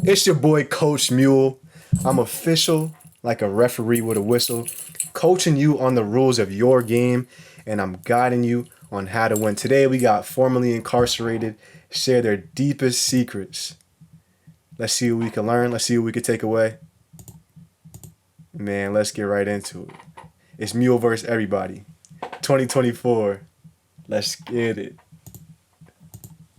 It's your boy, Coach Mule. I'm official, like a referee with a whistle, coaching you on the rules of your game, and I'm guiding you on how to win. Today, we got formerly incarcerated share their deepest secrets. Let's see what we can learn. Let's see what we can take away. Man, let's get right into it. It's Mule versus everybody. 2024. Let's get it.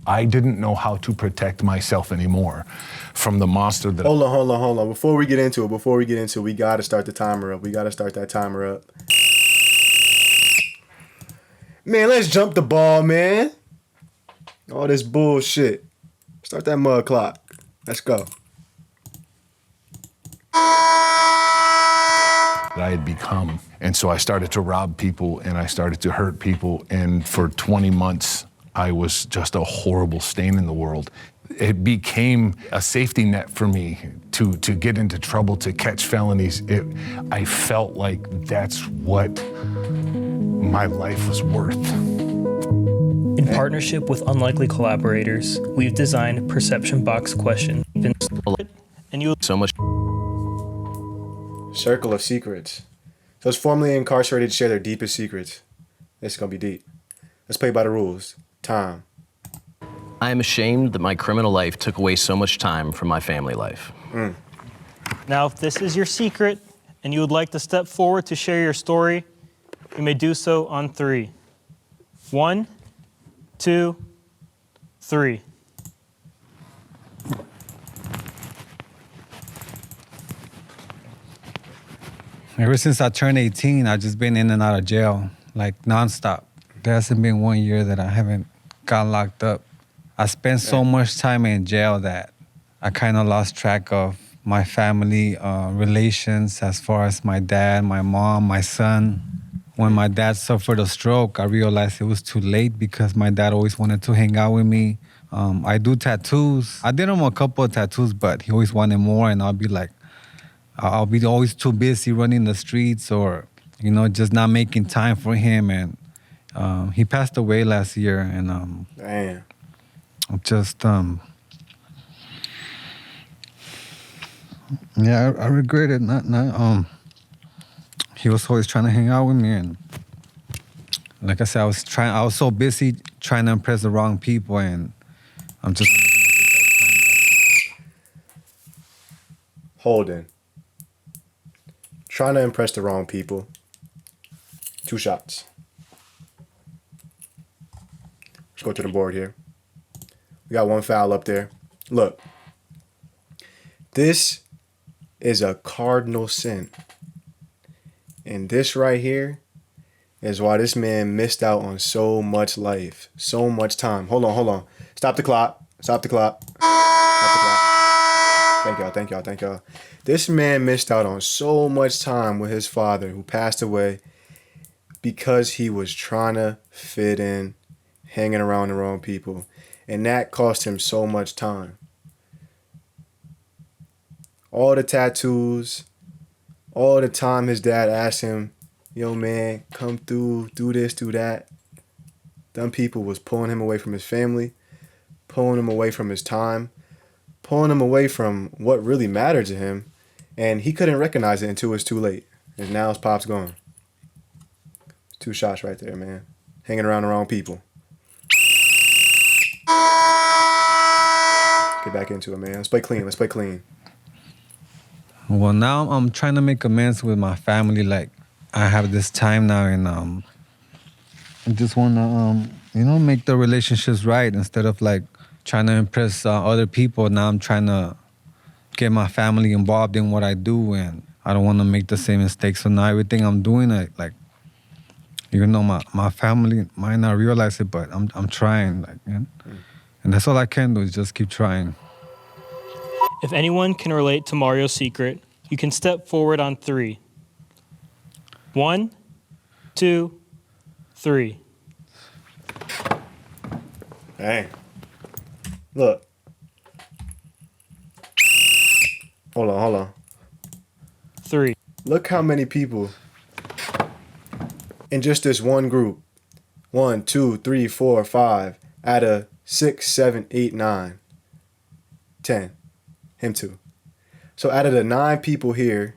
I didn't know how to protect myself anymore from the monster that... Hold on. Before we get into it, we got to start the timer up. We got to start that timer up. Man, let's jump the ball, man. All this bullshit. Start that mud clock. Let's go. I had become. And so I started to rob people and I started to hurt people. And for 20 months, I was just a horrible stain in the world. It became a safety net for me to get into trouble, to catch felonies. I felt like that's what my life was worth. In partnership with unlikely collaborators, we've designed perception box questions. And you so much. Circle of secrets. Those formerly incarcerated share their deepest secrets. This is gonna be deep. Let's play by the rules. Time. I am ashamed that my criminal life took away so much time from my family life. Now, if this is your secret and you would like to step forward to share your story, you may do so on 3. 1, 2, 3. Ever since I turned 18, I've just been in and out of jail, like nonstop. There hasn't been 1 year that I haven't got locked up. I spent so much time in jail that I kind of lost track of my family relations as far as my dad, my mom, my son. When my dad suffered a stroke, I realized it was too late because my dad always wanted to hang out with me. I do tattoos. I did him a couple of tattoos, but he always wanted more, and I'll be always too busy running the streets or, just not making time for him. And he passed away last year, and Damn. I regret it. Not. He was always trying to hang out with me, and like I said, I was so busy trying to impress the wrong people, and I'm just never gonna get that time back. Holden. Trying to impress the wrong people. 2 shots. Let's go to the board here. We got 1 foul up there. Look. This is a cardinal sin. And this right here is why this man missed out on so much life, so much time. Hold on. Stop the clock. Thank y'all. This man missed out on so much time with his father who passed away because he was trying to fit in, hanging around the wrong people. And that cost him so much time. All the tattoos, all the time his dad asked him, yo man, come through, do this, do that. Them people was pulling him away from his family, pulling him away from his time, pulling him away from what really mattered to him. And he couldn't recognize it until it was too late. And now his pop's gone. 2 shots right there, man. Hanging around the wrong people. Get back into it, man. Let's play clean. Well, now I'm trying to make amends with my family. Like, I have this time now, and I just want to, make the relationships right instead of like trying to impress other people. Now I'm trying to get my family involved in what I do, and I don't want to make the same mistakes. So now everything I'm doing, even though my family might not realize it, but I'm trying, and that's all I can do is just keep trying. If anyone can relate to Mario's secret, you can step forward on 3. 1, 2, 3. Hey. Look. Hold on. 3. Look how many people in just this one group. 1, 2, 3, 4, 5 out of 6, 7, 8, 9, 10. him too. So out of the 9 people here,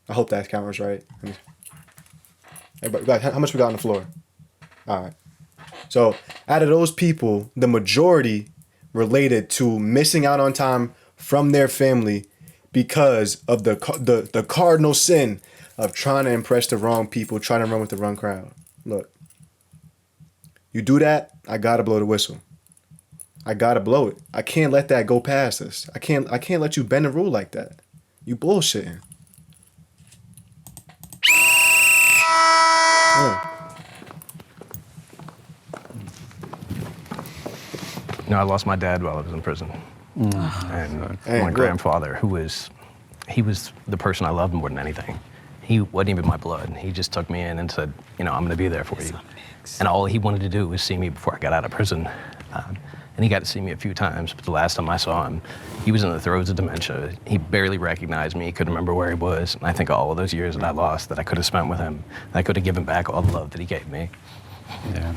I hope that counts right. Everybody, how much we got on the floor? All right. So out of those people, the majority related to missing out on time from their family because of the cardinal sin of trying to impress the wrong people, trying to run with the wrong crowd. Look, you do that, I gotta blow the whistle. I gotta blow it. I can't let that go past us. I can't let you bend the rule like that. You bullshitting. You know, I lost my dad while I was in prison. And my grandfather, he was the person I loved more than anything. He wasn't even my blood. He just took me in and said, you know, I'm gonna be there for you. And all he wanted to do was see me before I got out of prison. And he got to see me a few times, but the last time I saw him, he was in the throes of dementia. He barely recognized me, he couldn't remember where he was. And I think all of those years that I lost that I could have spent with him, I could have given back all the love that he gave me. Yeah,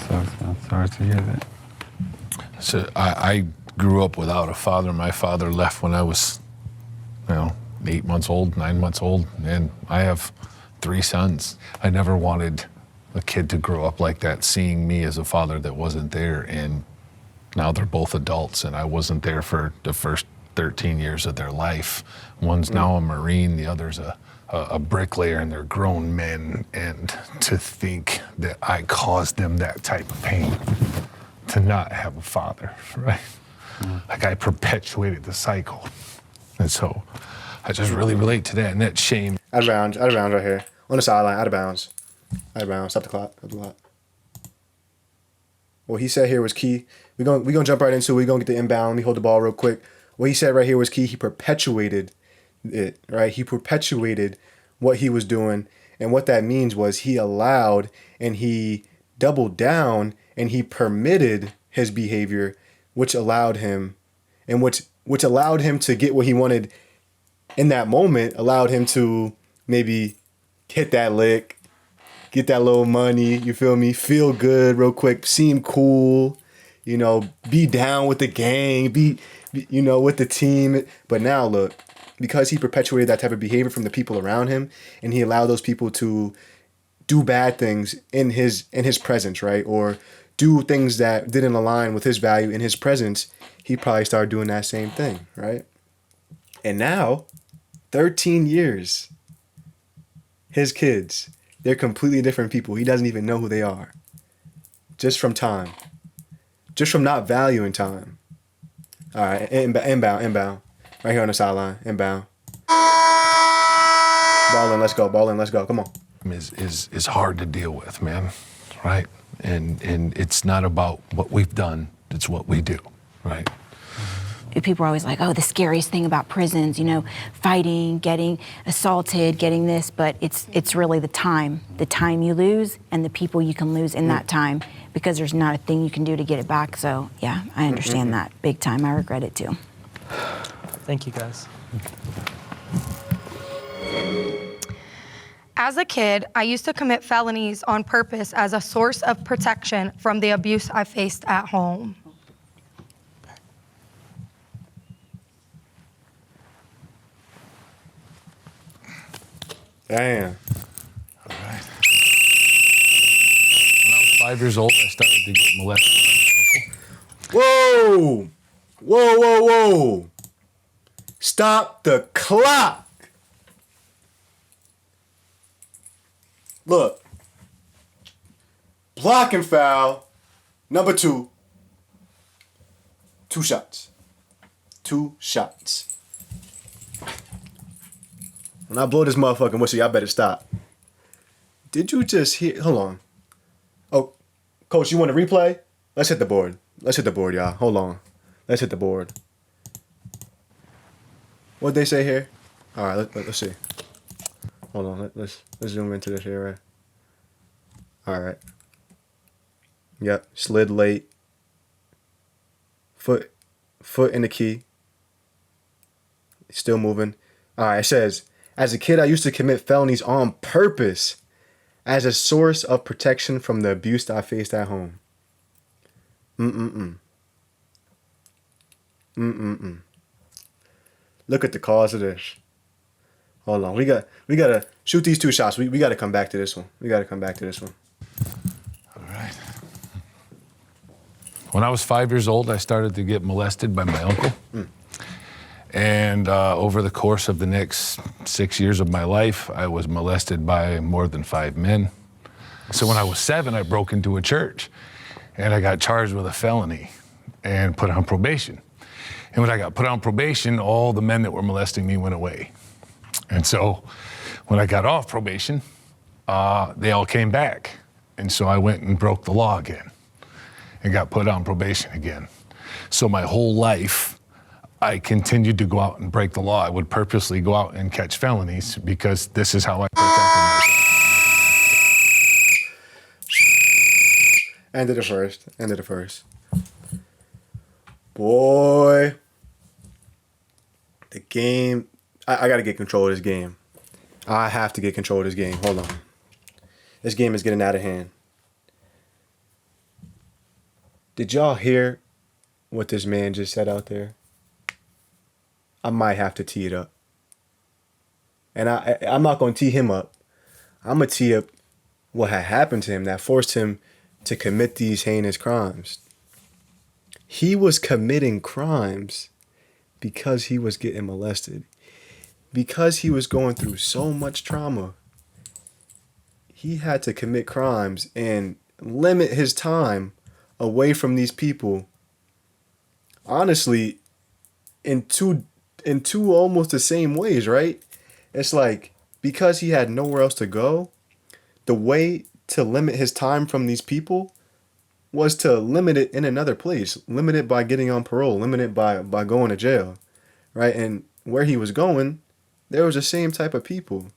so sorry to hear that. So I grew up without a father. My father left when I was, 8 months old, 9 months old, and I have 3 sons. I never wanted a kid to grow up like that, seeing me as a father that wasn't there, and now they're both adults, and I wasn't there for the first 13 years of their life. One's now a Marine, the other's a bricklayer, and they're grown men, and to think that I caused them that type of pain, to not have a father, right? Like I perpetuated the cycle. And so I just really relate to that, and that shame. Out of bounds right here. On the sideline, out of bounds. Out of bounds. Stop the clock. Stop the clock. What he said here was key. We're gonna jump right into it. We're gonna get the inbound. Let me hold the ball real quick. What he said right here was key. He perpetuated it, right? He perpetuated what he was doing. And what that means was he allowed and he doubled down and he permitted his behavior, which allowed him which allowed him to get what he wanted in that moment, allowed him to maybe hit that lick, get that little money, you feel me? Feel good real quick, seem cool, be down with the gang, be with the team. But now look, because he perpetuated that type of behavior from the people around him, and he allowed those people to do bad things in his presence, right? Or do things that didn't align with his value in his presence, he probably started doing that same thing, right? And now, 13 years, his kids, they're completely different people. He doesn't even know who they are. Just from time. Just from not valuing time. All right, inbound. Right here on the sideline, inbound. Ball in, let's go. Come on. Is hard to deal with, man, right? And it's not about what we've done, it's what we do, right? People are always like, oh, the scariest thing about prisons, fighting, getting assaulted, getting this, but it's really the time you lose and the people you can lose in that time, because there's not a thing you can do to get it back. So yeah, I understand that big time. I regret it too. Thank you, guys. As a kid, I used to commit felonies on purpose as a source of protection from the abuse I faced at home. Damn. All right. When I was 5 years old, I started to get molested by my uncle. Whoa. Stop the clock. Look. Blocking foul. Number 2. 2 shots. 2 shots. When I blow this motherfucking whistle, y'all better stop. Did you just hear? Hold on. Oh, Coach, you want a replay? Let's hit the board. Y'all. Hold on. Let's hit the board. What'd they say here? All right, let's see. Hold on. Let's zoom into this here, right? All right. Yep. Slid late. Foot in the key. Still moving. All right. It says, as a kid, I used to commit felonies on purpose as a source of protection from the abuse I faced at home. Look at the cause of this. Hold on. We gotta shoot these 2 shots. We gotta come back to this one. All right. When I was 5 years old, I started to get molested by my uncle. And over the course of the next 6 years of my life, I was molested by more than 5 men. So when I was 7, I broke into a church and I got charged with a felony and put on probation. And when I got put on probation, all the men that were molesting me went away. And so when I got off probation, they all came back. And so I went and broke the law again and got put on probation again. So my whole life, I continued to go out and break the law. I would purposely go out and catch felonies because this is how I protected myself. End of the first. Boy. The game. I got to get control of this game. I have to get control of this game. Hold on. This game is getting out of hand. Did y'all hear what this man just said out there? I might have to tee it up. And I'm not going to tee him up. I'm going to tee up what had happened to him that forced him to commit these heinous crimes. He was committing crimes because he was getting molested. Because he was going through so much trauma. He had to commit crimes and limit his time away from these people. Honestly, in two almost the same ways, right? It's like, because he had nowhere else to go, the way to limit his time from these people was to limit it in another place. Limit it by getting on parole. Limit it by going to jail, right? And where he was going, there was the same type of people.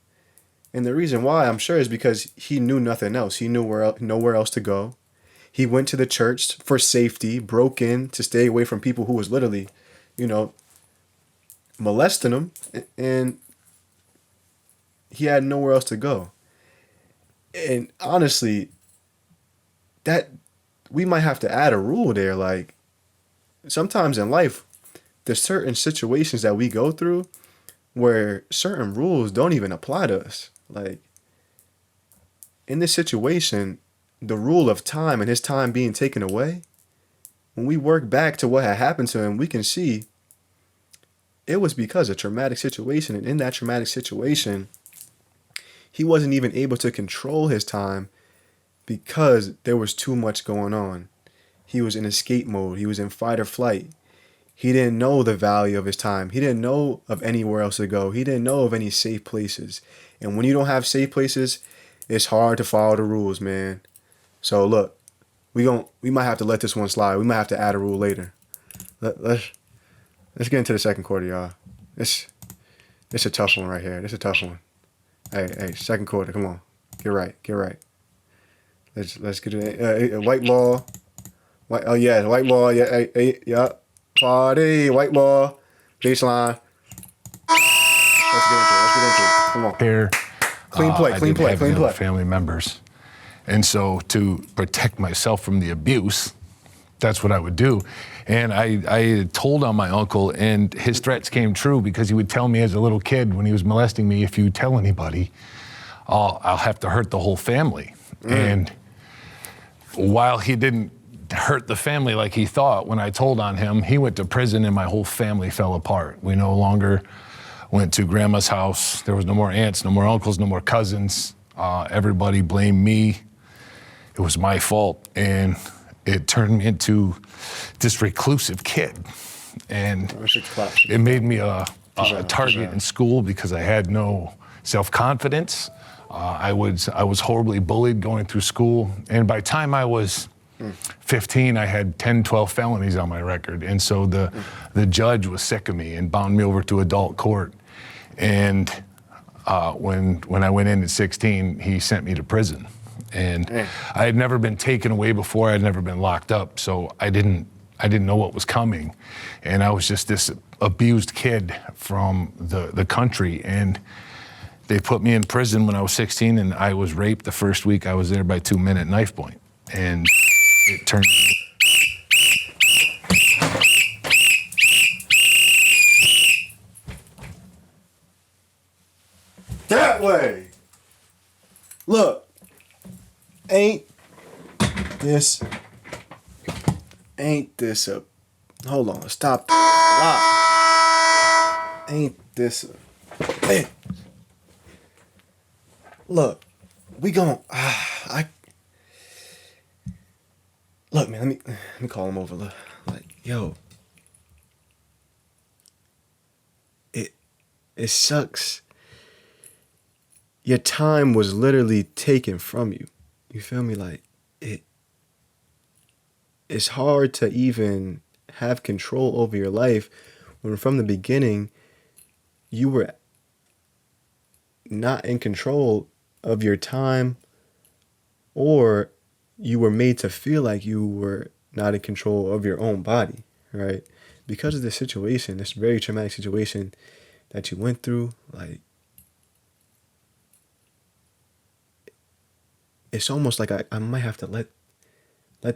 And the reason why, I'm sure, is because he knew nothing else. He knew nowhere else to go. He went to the church for safety, broke in to stay away from people who was literally, molesting him, and he had nowhere else to go. And honestly, that we might have to add a rule there. Like, sometimes in life, there's certain situations that we go through where certain rules don't even apply to us. Like, in this situation, the rule of time and his time being taken away, when we work back to what had happened to him, we can see it was because of a traumatic situation. And in that traumatic situation, he wasn't even able to control his time because there was too much going on. He was in escape mode. He was in fight or flight. He didn't know the value of his time. He didn't know of anywhere else to go. He didn't know of any safe places. And when you don't have safe places, it's hard to follow the rules, man. So look, we might have to let this one slide. We might have to add a rule later. Let's get into the second quarter, y'all. It's a tough one right here. It's a tough one. Hey, second quarter, come on. Get right. Let's get it. White ball. White ball, yeah, yeah. Party, white ball, baseline. Let's get into it. Come on. Here, Clean play. Family members. And so to protect myself from the abuse, that's what I would do. And I told on my uncle, and his threats came true because he would tell me as a little kid when he was molesting me, if you tell anybody, I'll have to hurt the whole family. And while he didn't hurt the family like he thought, when I told on him, he went to prison and my whole family fell apart. We no longer went to grandma's house. There was no more aunts, no more uncles, no more cousins. Everybody blamed me. It was my fault. And it turned me into this reclusive kid. And it made me a target in school because I had no self-confidence. I was horribly bullied going through school. And by the time I was 15, I had 10, 12 felonies on my record. And so the judge was sick of me and bound me over to adult court. And when I went in at 16, he sent me to prison. And I had never been taken away before. I had never been locked up. So I didn't know what was coming. And I was just this abused kid from the country. And they put me in prison when I was 16, and I was raped the first week I was there by 2 men at knife point. And it turned. way. Look, ain't this a, hold on, stop. Ain't this a, hey. Look, we gon' look, man, let me call him over. Look, like, yo, it sucks. Your time was literally taken from you. You feel me? Like, it's hard to even have control over your life when from the beginning you were not in control of your time, or you were made to feel like you were not in control of your own body, right? Because of this situation, this very traumatic situation that you went through, like, it's almost like I might have to let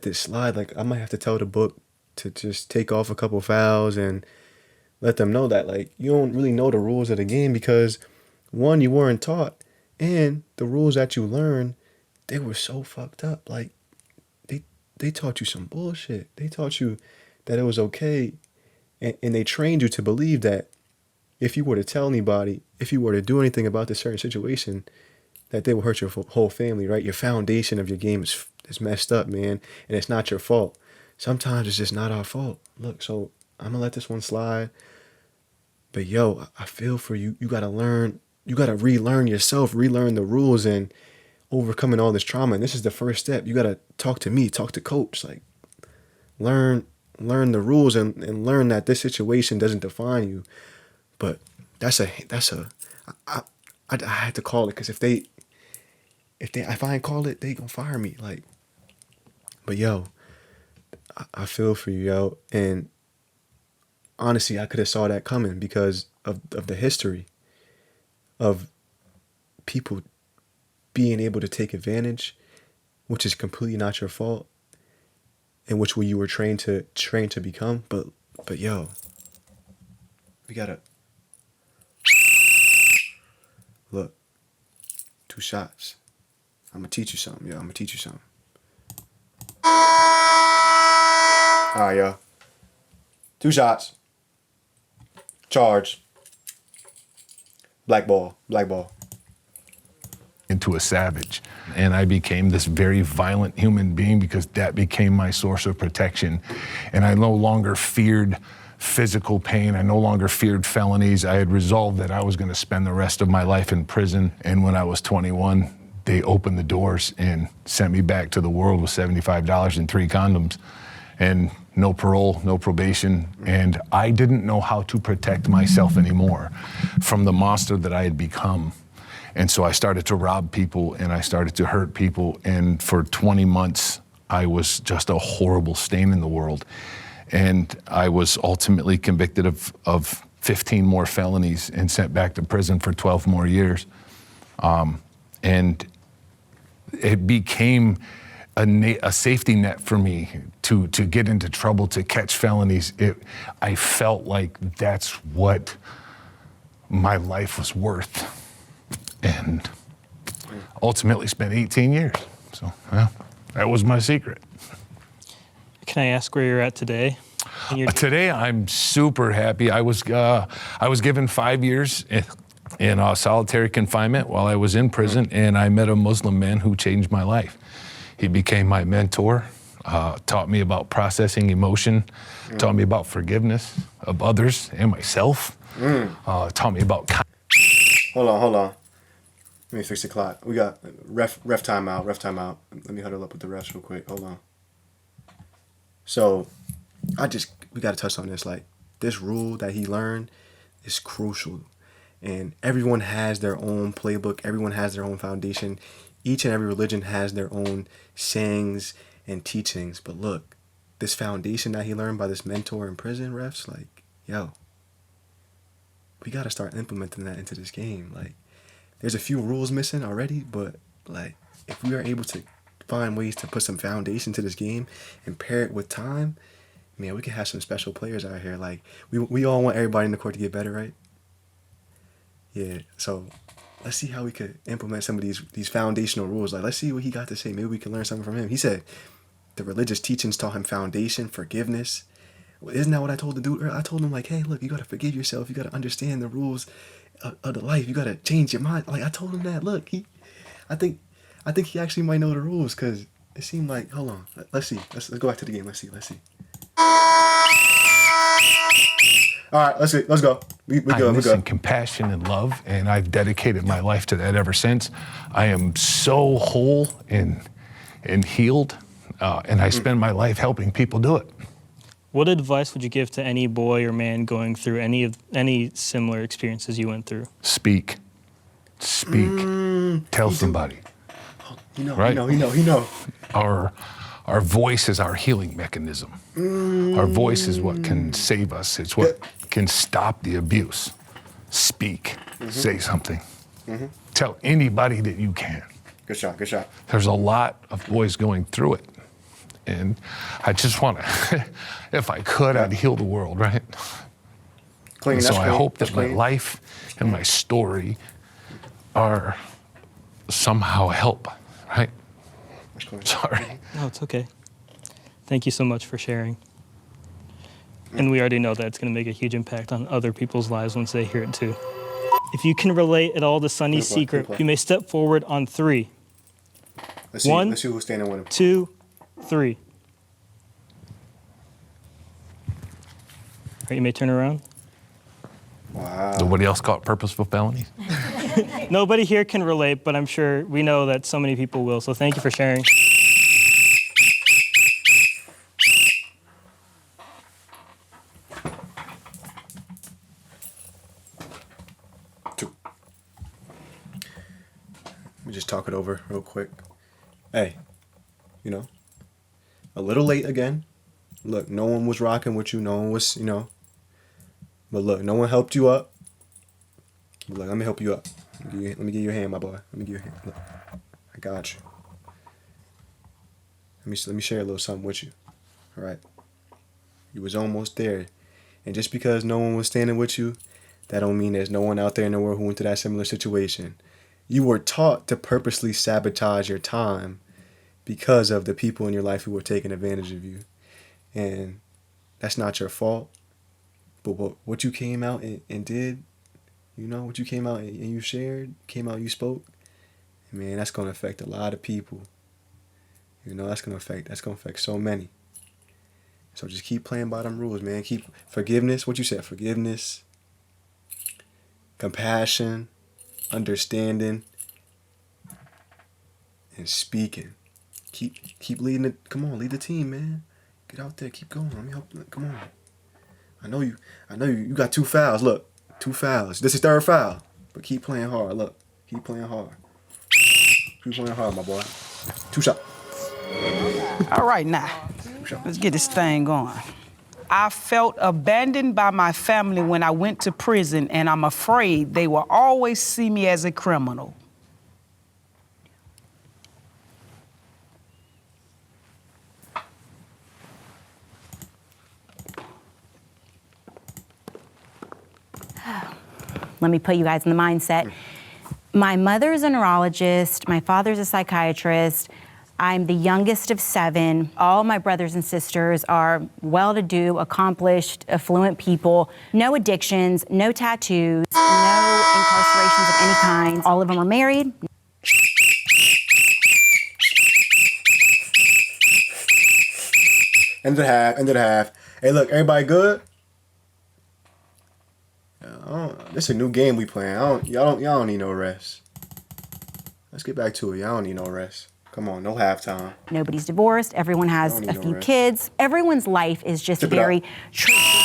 this slide. Like, I might have to tell the book to just take off a couple fouls and let them know that, like, you don't really know the rules of the game because, one, you weren't taught, and the rules that you learned, they were so fucked up. Like, they taught you some bullshit. They taught you that it was okay, and they trained you to believe that if you were to tell anybody, if you were to do anything about this certain situation, that they will hurt your whole family, right? Your foundation of your game is messed up, man, and it's not your fault. Sometimes it's just not our fault. Look, so I'm gonna let this one slide. But yo, I feel for you. You gotta learn. You gotta relearn yourself, relearn the rules, and overcoming all this trauma. And this is the first step. You gotta talk to me, talk to coach. Like, learn the rules and learn that this situation doesn't define you. But I had to call it, because if I ain't call it, they gonna fire me. Like, but yo, I feel for you, yo. And honestly, I could have saw that coming because of the history of people being able to take advantage, which is completely not your fault, and which you were trained to become. But yo, we gotta look. 2 shots. I'm gonna teach you something, yo. I'm gonna teach you something. All right, yo. 2 shots. Charge. Black ball. Into a savage. And I became this very violent human being because that became my source of protection. And I no longer feared physical pain. I no longer feared felonies. I had resolved that I was going to spend the rest of my life in prison. And when I was 21, they opened the doors and sent me back to the world with $75 and 3 condoms. And no parole, no probation, and I didn't know how to protect myself anymore from the monster that I had become. And so I started to rob people and I started to hurt people, and for 20 months, I was just a horrible stain in the world. And I was ultimately convicted of 15 more felonies and sent back to prison for 12 more years. And it became a safety net for me to get into trouble, to catch felonies. I felt like that's what my life was worth. And ultimately spent 18 years. So, well, that was my secret. Can I ask where you're at today? Today, I'm super happy. I was given 5 years in solitary confinement while I was in prison, and I met a Muslim man who changed my life. He became my mentor, taught me about processing emotion, taught me about forgiveness of others and myself, taught me about... Hold on. Let me fix the clock. We got ref timeout. Let me huddle up with the refs real quick. Hold on. So, we got to touch on this. Like, this rule that he learned is crucial. And everyone has their own playbook. Everyone has their own foundation. Each and every religion has their own sayings and teachings. But look, this foundation that he learned by this mentor in prison, refs, like, yo, we got to start implementing that into this game. Like, there's a few rules missing already, but, like, if we are able to find ways to put some foundation to this game and pair it with time, man, we can have some special players out here. Like, we all want everybody in the court to get better, right? Yeah, so let's see how we could implement some of these foundational rules. Like, let's see what he got to say. Maybe we can learn something from him. He said the religious teachings taught him foundation, forgiveness. Well, isn't that what I told the dude? I told him, like, hey, look, you got to forgive yourself. You got to understand the rules of the life. You got to change your mind. Like, I told him that. Look, I think he actually might know the rules, because it seemed like, hold on, let's see. Let's go back to the game. Let's see. All right, let's go. We're good. I'm missing compassion and love, and I've dedicated my life to that ever since. I am so whole and healed, and I spend my life helping people do it. What advice would you give to any boy or man going through any similar experiences you went through? Speak. Tell somebody. He know. Our voice is our healing mechanism. Our voice is what can save us. It's what can stop the abuse. Speak. Say something. Tell anybody that you can. Good shot. There's a lot of boys going through it. And I just want to, if I could, I'd heal the world, right? Clean. So I clean. hope that my life and my story are somehow help, right? Sorry. No, it's okay. Thank you so much for sharing. And we already know that it's going to make a huge impact on other people's lives once they hear it too. If you can relate at all to Sonny's secret, you may step forward on 3. Let's see who's standing with him. 2, 3. All right, you may turn around. Wow. Nobody else caught purposeful felonies? Nobody here can relate, but I'm sure we know that so many people will. So thank you for sharing. Let me just talk it over real quick. Hey, a little late again. Look, no one was rocking with you. No one was, But look, no one helped you up. But look, let me help you up. Let me give you a hand, my boy. Let me give you a hand. Look, I got you. Let me share a little something with you. All right. You was almost there. And just because no one was standing with you, that don't mean there's no one out there in the world who went through that similar situation. You were taught to purposely sabotage your time because of the people in your life who were taking advantage of you. And that's not your fault. But what you came out and did, what you came out and you shared, you spoke, man, that's going to affect a lot of people. That's going to affect so many. So just keep playing by them rules, man. Keep forgiveness, what you said, forgiveness, compassion, understanding, and speaking. Keep leading it. Come on, lead the team, man. Get out there, keep going. Let me help. Come on. I know you got 2 fouls. Look, 2 fouls. This is 3rd foul. But keep playing hard. Look, keep playing hard. Keep playing hard, my boy. 2 shots. All right, now, let's get this thing going. I felt abandoned by my family when I went to prison, and I'm afraid they will always see me as a criminal. Let me put you guys in the mindset. My mother's a neurologist. My father's a psychiatrist. I'm the youngest of 7. All my brothers and sisters are well-to-do, accomplished, affluent people. No addictions, no tattoos, no incarcerations of any kind. All of them are married. End of the half. Hey, look, everybody good? This is a new game we playing. Y'all don't need no rest. Let's get back to it. Y'all don't need no rest. Come on, no halftime. Nobody's divorced. Everyone has a few kids. Everyone's life is just very traditional.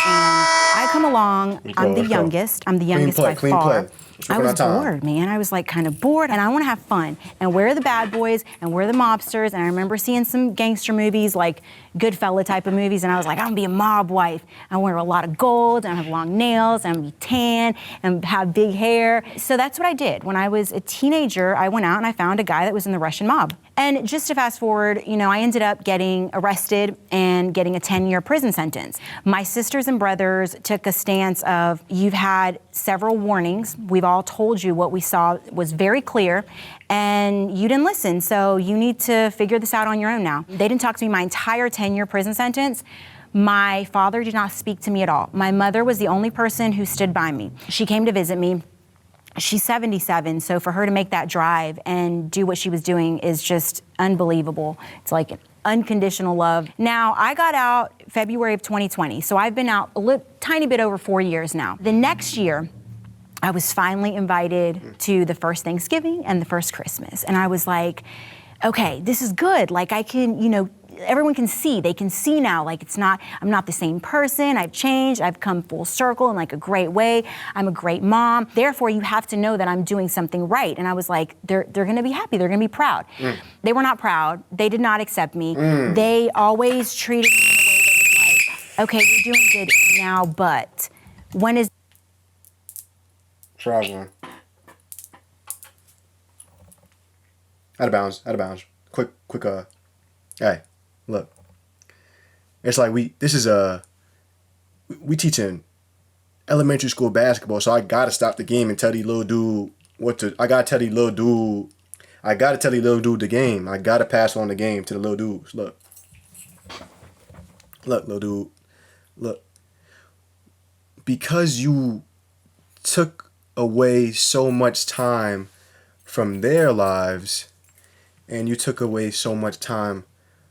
And I come along. I'm the youngest. I'm the youngest by far. I was bored, man. I was like kind of bored, and I want to have fun. And we're the bad boys, and we're the mobsters. And I remember seeing some gangster movies, like Goodfella type of movies, and I was like, I'm gonna be a mob wife. I wear a lot of gold, and I have long nails, and I'm gonna be tan, and have big hair. So that's what I did. When I was a teenager, I went out and I found a guy that was in the Russian mob. And just to fast forward, I ended up getting arrested and getting a 10-year prison sentence. My sisters and brothers took a stance of, you've had several warnings. We've We've all told you what we saw was very clear, and you didn't listen, so you need to figure this out on your own now. They didn't talk to me my entire 10-year prison sentence. My father did not speak to me at all. My mother was the only person who stood by me. She came to visit me. She's 77, so for her to make that drive and do what she was doing is just unbelievable. It's like unconditional love. Now, I got out February of 2020, so I've been out a tiny bit over 4 years now. The next year, I was finally invited to the first Thanksgiving and the first Christmas, and I was like, okay, this is good. Like, I can, everyone can see. They can see now, like, I'm not the same person. I've changed. I've come full circle in, like, a great way. I'm a great mom. Therefore, you have to know that I'm doing something right. And I was like, they're going to be happy. They're going to be proud. They were not proud. They did not accept me. They always treated me in a way that was like, okay, you're doing good now, but when is... Traveling. Out of bounds. Quick, hey, look. It's like we teaching elementary school basketball, so I gotta stop the game and tell the little dude I gotta tell the little dude the game. I gotta pass on the game to the little dudes. Look, little dude, look. Because you took away so much time from their lives, and you took away so much time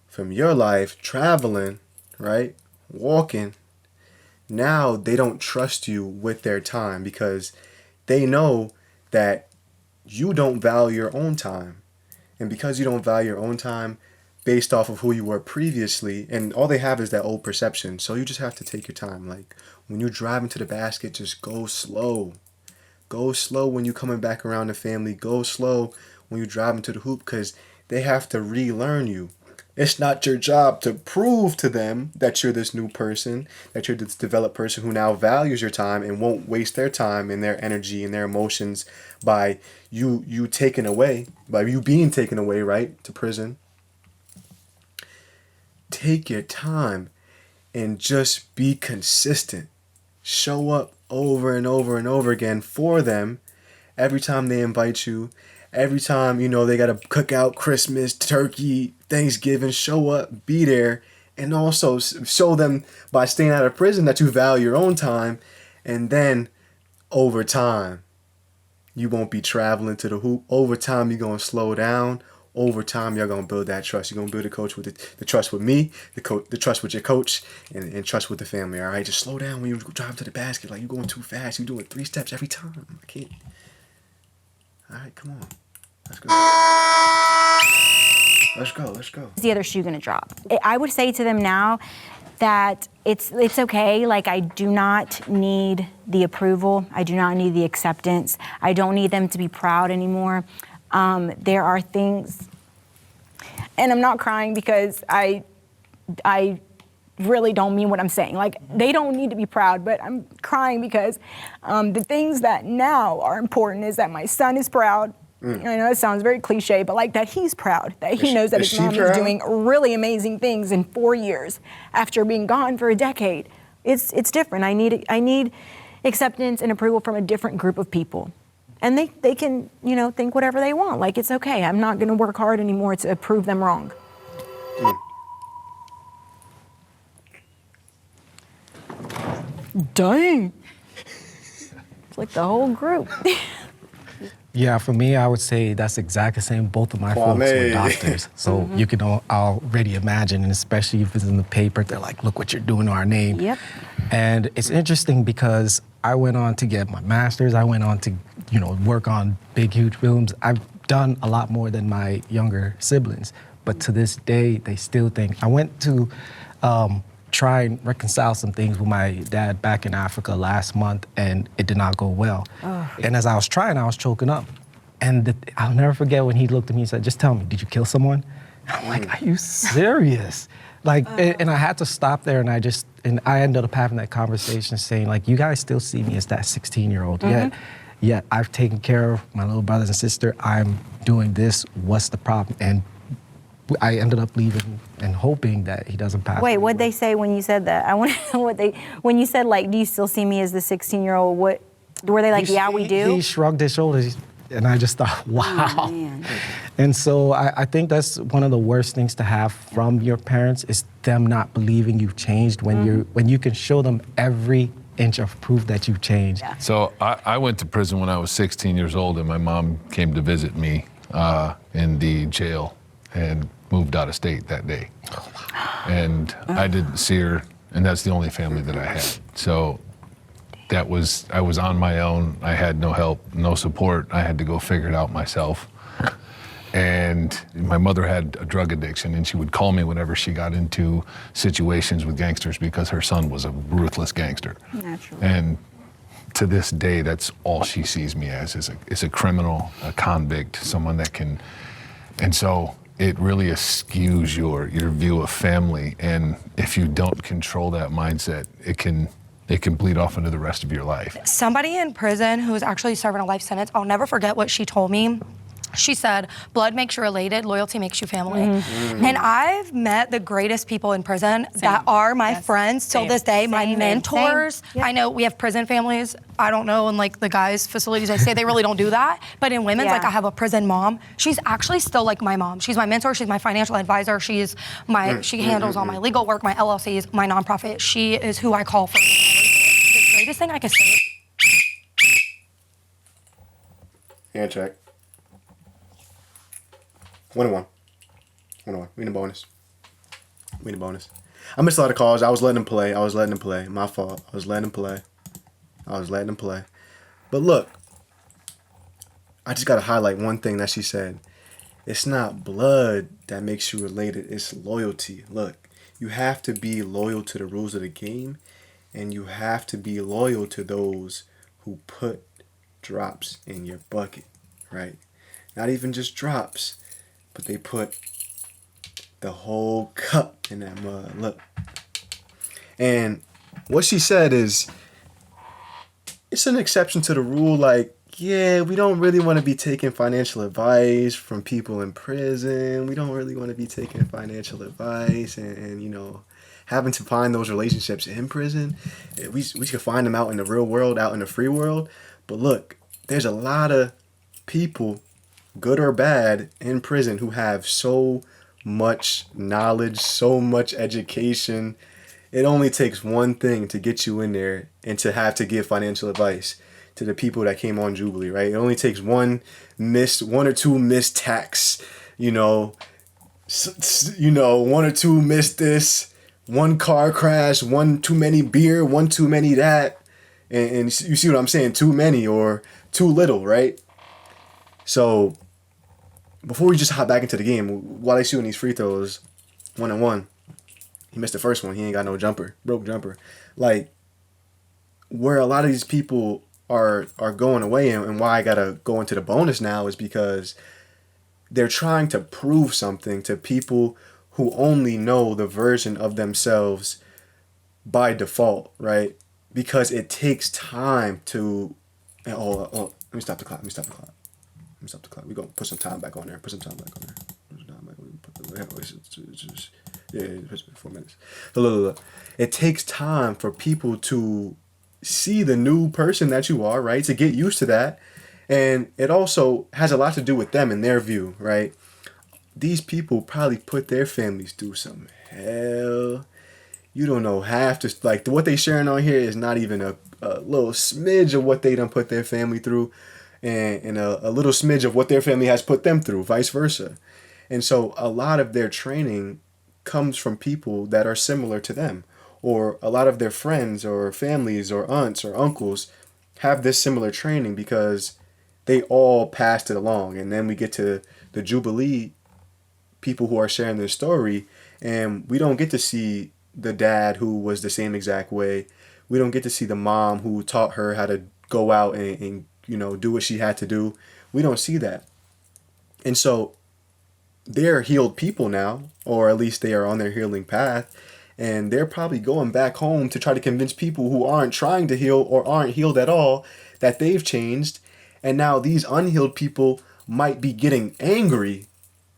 from your life traveling, right? Walking. Now they don't trust you with their time because they know that you don't value your own time. And because you don't value your own time based off of who you were previously, and all they have is that old perception. So you just have to take your time. Like when you drive into the basket, just go slow. Go slow when you're coming back around the family. Go slow when you drive into the hoop because they have to relearn you. It's not your job to prove to them that you're this new person, that you're this developed person who now values your time and won't waste their time and their energy and their emotions by you being taken away, right, to prison. Take your time and just be consistent. Show up over and over and over again for them every time they invite you. Every time, they got a cookout, Christmas, turkey, Thanksgiving, show up, be there, and also show them by staying out of prison that you value your own time. And then over time, you won't be traveling to the hoop. Over time, you're going to slow down. Over time, you're going to build that trust. You're going to build a coach with the trust with me, the trust with your coach, and trust with the family, all right? Just slow down when you drive to the basket. Like, you're going too fast. You're doing 3 steps every time. I can't. All right, come on. Let's go. Is the other shoe going to drop? I would say to them now that it's okay. Like, I do not need the approval. I do not need the acceptance. I don't need them to be proud anymore. There are things, and I'm not crying because I really don't mean what I'm saying. Like, they don't need to be proud, but I'm crying because the things that now are important is that my son is proud. I know it sounds very cliche, but like that he's proud, that he knows that his mom is doing really amazing things in 4 years after being gone for a decade. It's different. I need acceptance and approval from a different group of people. And they can, think whatever they want. Like, it's okay. I'm not going to work hard anymore to prove them wrong. Dang. It's like the whole group. Yeah, for me, I would say that's exactly the same. Both of my folks were doctors. So you can already imagine, and especially if it's in the paper, they're like, look what you're doing to our name. Yep. And it's interesting because I went on to get my master's. I went on to, work on big, huge films. I've done a lot more than my younger siblings. But to this day, they still think. I went to try and reconcile some things with my dad back in Africa last month, and it did not go well. And as I was trying, I was choking up. And I'll never forget when he looked at me and said, just tell me, did you kill someone? And I'm like, are you serious? Like, and I had to stop there, and I ended up having that conversation saying, like, you guys still see me as that 16-year-old, yet I've taken care of my little brothers and sister. I'm doing this, what's the problem? And I ended up leaving and hoping that he doesn't pass. Wait, what'd they say when you said that? I want to know when you said, like, do you still see me as the 16-year-old? What? Were they like, yeah, we do? He shrugged his shoulders, and I just thought, wow. Oh, man. And so I think that's one of the worst things to have from your parents is them not believing you've changed when you can show them every inch of proof that you've changed. Yeah. So I went to prison when I was 16 years old, and my mom came to visit me in the jail and moved out of state that day. And I didn't see her, and that's the only family that I had. So I was on my own. I had no help, no support. I had to go figure it out myself. And my mother had a drug addiction, and she would call me whenever she got into situations with gangsters because her son was a ruthless gangster. Naturally. And to this day, that's all she sees me as is a criminal, a convict, someone that can. And so it really skews your view of family. And if you don't control that mindset, it can bleed off into the rest of your life. Somebody in prison who was actually serving a life sentence, I'll never forget what she told me. She said, blood makes you related, loyalty makes you family. And I've met the greatest people in prison that are my friends till this day, my mentors. I know we have prison families. I don't know, in like the guys' facilities, I say they really don't do that. But in women's, like I have a prison mom. She's actually still like my mom. She's my mentor, she's my financial advisor. She handles all my legal work, my LLCs, my nonprofit. She is who I call for the greatest thing I can say. Hand check. 1-1. 1-1. We need a bonus. We need a bonus. I missed a lot of calls. I was letting him play. My fault. I was letting him play. But look, I just got to highlight one thing that she said. It's not blood that makes you related. It's loyalty. Look, you have to be loyal to the rules of the game, and you have to be loyal to those who put drops in your bucket, right? Not even just drops, but they put the whole cup in that mud. Look. And what she said is, it's an exception to the rule. Like, yeah, we don't really want to be taking financial advice from people in prison. We don't really want to be taking financial advice and you know, having to find those relationships in prison. We can find them out in the real world, out in the free world. But look, there's a lot of people, good or bad, in prison who have so much knowledge, so much education. It only takes one thing to get you in there and to have to give financial advice to the people that came on Jubilee, right? It only takes one or two missed tax, one or two missed this, one car crash, one too many beer, one too many that, and you see what I'm saying? Too many or too little, right? So before we just hop back into the game, while they shooting these free throws, 1-1, he missed the first one. He ain't got no jumper, broke jumper. Like, where a lot of these people are going away, and why I gotta go into the bonus now is because they're trying to prove something to people who only know the version of themselves by default, right? Because it takes time to. Let me stop the clock. We're going to put some time back on there. Yeah, 4 minutes. Look. It takes time for people to see the new person that you are, right? To get used to that. And it also has a lot to do with them and their view, right? These people probably put their families through some hell. You don't know half to, like, what they sharing on here is not even a little smidge of what they done put their family through, and a little smidge of what their family has put them through, vice versa. And so a lot of their training comes from people that are similar to them, or a lot of their friends or families or aunts or uncles have this similar training because they all passed it along. And then we get to the Jubilee people who are sharing their story, and we don't get to see the dad who was the same exact way. We don't get to see the mom who taught her how to go out and do what she had to do. We don't see that. And so they're healed people now, or at least they are on their healing path, and they're probably going back home to try to convince people who aren't trying to heal or aren't healed at all that they've changed. And now these unhealed people might be getting angry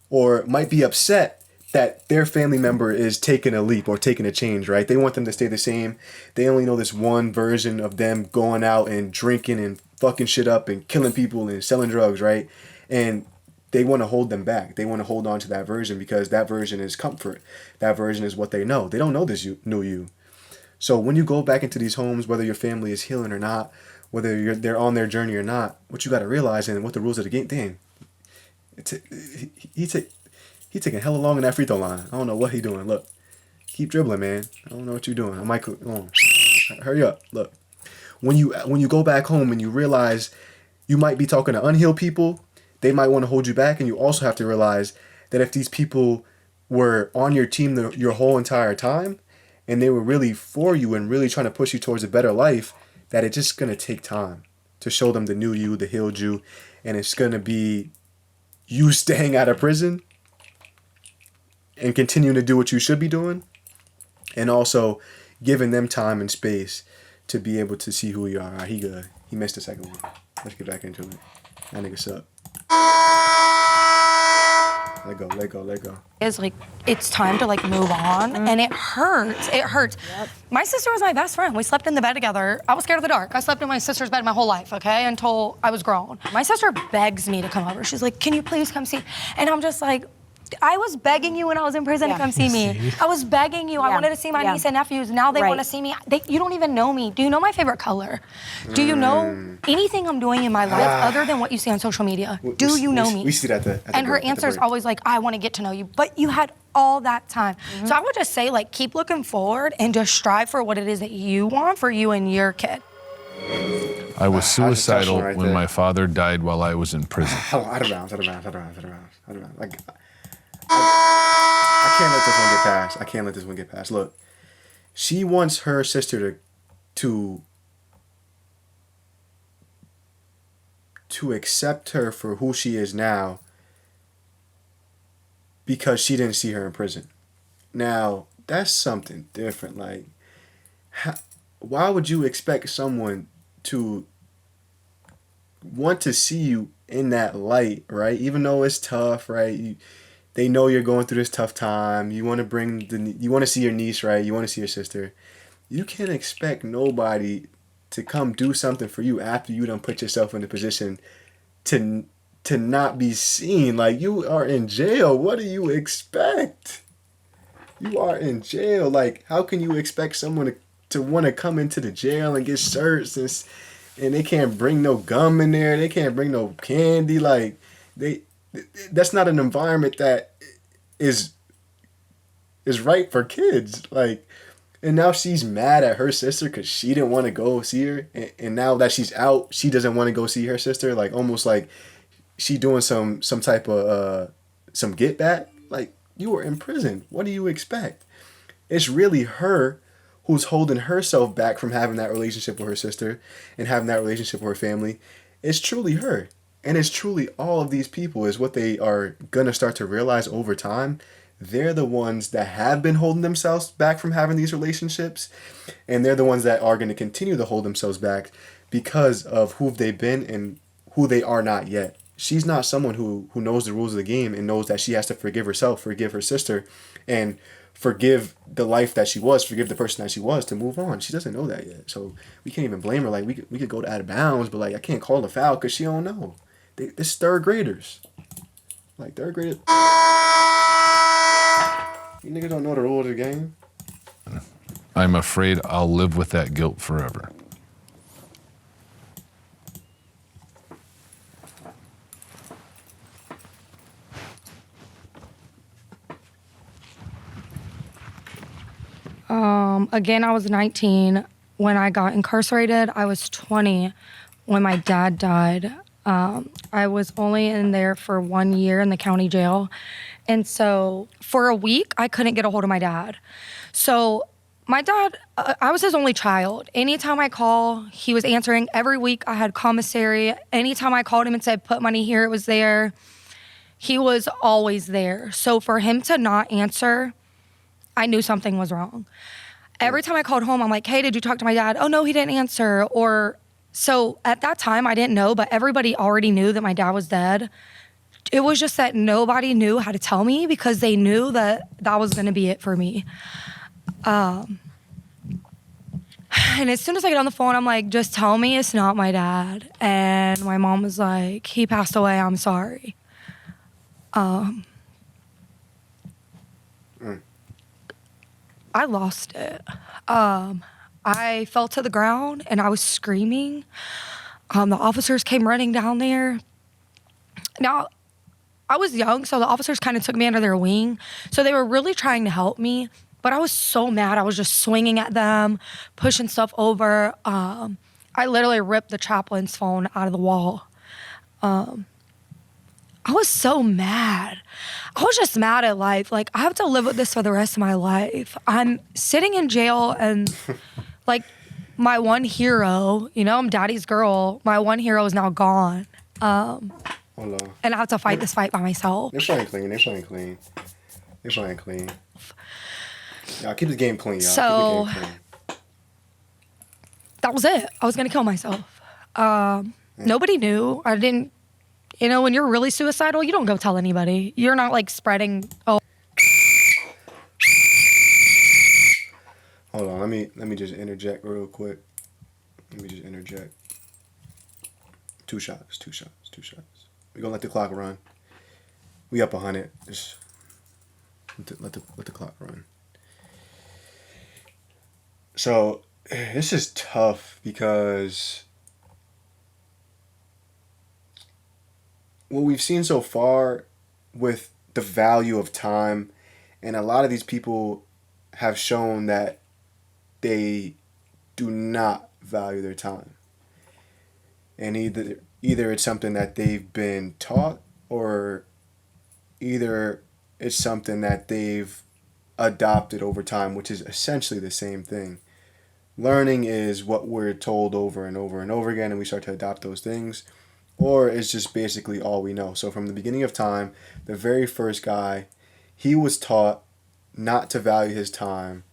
or might be upset that their family member is taking a leap or taking a change, right? They want them to stay the same. They only know this one version of them going out and drinking and fucking shit up and killing people and selling drugs, right? And they want to hold them back. They want to hold on to that version because that version is comfort. That version is what they know. They don't know this new you. So when you go back into these homes, whether your family is healing or not, whether they're on their journey or not, what you got to realize and what the rules of the game. Damn, he taking hella long in that free throw line. I don't know what he doing. Look, keep dribbling, man. I don't know what you're doing. I might go on. Hurry up. Look, when you go back home and you realize you might be talking to unhealed people, they might want to hold you back, and you also have to realize that if these people were on your team your whole entire time, and they were really for you and really trying to push you towards a better life, that it's just gonna take time to show them the new you, the healed you, and it's gonna be you staying out of prison and continuing to do what you should be doing, and also giving them time and space to be able to see who you are. All right, he good. He missed the second one. Let's get back into it. That nigga suck. Let go. Is like, it's time to like move on, and it hurts. It hurts. Yep. My sister was my best friend. We slept in the bed together. I was scared of the dark. I slept in my sister's bed my whole life, okay, until I was grown. My sister begs me to come over. She's like, can you please come see? And I'm just like, I was begging you when I was in prison to come see me. I was begging you. I wanted to see my niece and nephews. Now they want to see me. You don't even know me. Do you know my favorite color? Do you know anything I'm doing in my life other than what you see on social media? Do you know me? We see that and her answer is always like, I want to get to know you. But you had all that time. So I would just say, like, keep looking forward and just strive for what it is that you want for you and your kid. I was suicidal when my father died while I was in prison. Out of bounds. Like, I can't let this one get past. I can't let this one get past. Look, she wants her sister to accept her for who she is now because she didn't see her in prison. Now, that's something different. Like, why would you expect someone to want to see you in that light, right? Even though it's tough, right? They know you're going through this tough time. You want to see your niece, right? You want to see your sister. You can't expect nobody to come do something for you after you done put yourself in a position to not be seen. Like, you are in jail. What do you expect? You are in jail. Like, how can you expect someone to want to come into the jail and get searched and they can't bring no gum in there? They can't bring no candy. Like, that's not an environment that is right for kids. Like, and now she's mad at her sister because she didn't want to go see her, and now that she's out, she doesn't want to go see her sister. Like, almost like she doing some type of some get back. Like, you were in prison. What do you expect? It's really her who's holding herself back from having that relationship with her sister and having that relationship with her family. It's truly her. And it's truly all of these people is what they are going to start to realize over time. They're the ones that have been holding themselves back from having these relationships. And they're the ones that are going to continue to hold themselves back because of who they've been and who they are not yet. She's not someone who knows the rules of the game and knows that she has to forgive herself, forgive her sister, and forgive the life that she was, forgive the person that she was to move on. She doesn't know that yet. So we can't even blame her. Like, we could go to out of bounds, but like, I can't call the foul because she don't know. This is third graders. Like, third graders. You niggas don't know the rules of the game. I'm afraid I'll live with that guilt forever. Again, I was 19 when I got incarcerated. I was 20 when my dad died. I was only in there for 1 year in the county jail. And so for a week, I couldn't get a hold of my dad. So my dad, I was his only child. Anytime I call, he was answering. Every week I had commissary. Anytime I called him and said, put money here, it was there. He was always there. So for him to not answer, I knew something was wrong. Every time I called home, I'm like, hey, did you talk to my dad? Oh, no, he didn't answer. So at that time, I didn't know, but everybody already knew that my dad was dead. it was just that nobody knew how to tell me because they knew that that was going to be it for me. And as soon as I get on the phone, I'm like, just tell me it's not my dad. And my mom was like, he passed away, I'm sorry. I lost it. I fell to the ground and I was screaming. The officers came running down there. Now, I was young, so the officers kind of took me under their wing. So they were really trying to help me, but I was so mad. I was just swinging at them, pushing stuff over. I literally ripped the chaplain's phone out of the wall. I was so mad. I was just mad at life. Like, I have to live with this for the rest of my life. I'm sitting in jail and, like, my one hero, you know, I'm daddy's girl. My one hero is now gone. Hold on. And I have to fight this fight by myself. They're playing clean. They're playing clean. They're playing clean. Y'all keep the game clean, y'all. So, keep the game clean. That was it. I was going to kill myself. Nobody knew. I didn't, you know, when you're really suicidal, you don't go tell anybody. You're not like spreading, oh. Hold on, let me just interject real quick. Let me just interject. Two shots. We're gonna let the clock run. We up 100. Just let the clock run. So this is tough because what we've seen so far with the value of time, and a lot of these people have shown that they do not value their time. And either it's something that they've been taught, or either it's something that they've adopted over time, which is essentially the same thing. Learning is what we're told over and over and over again, and we start to adopt those things, or it's just basically all we know. So from the beginning of time, the very first guy, he was taught not to value his time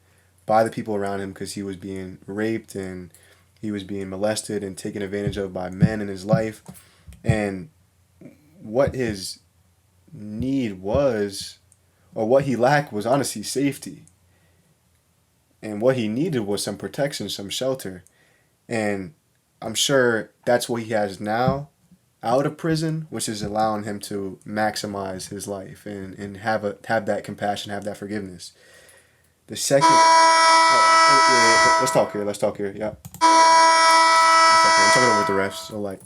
by the people around him because he was being raped and he was being molested and taken advantage of by men in his life. And what his need was, or what he lacked, was honestly safety. And what he needed was some protection, some shelter. And I'm sure that's what he has now out of prison, which is allowing him to maximize his life and have that compassion, have that forgiveness. The second... let's talk here. Yeah. I'm talking over with the refs. So, like,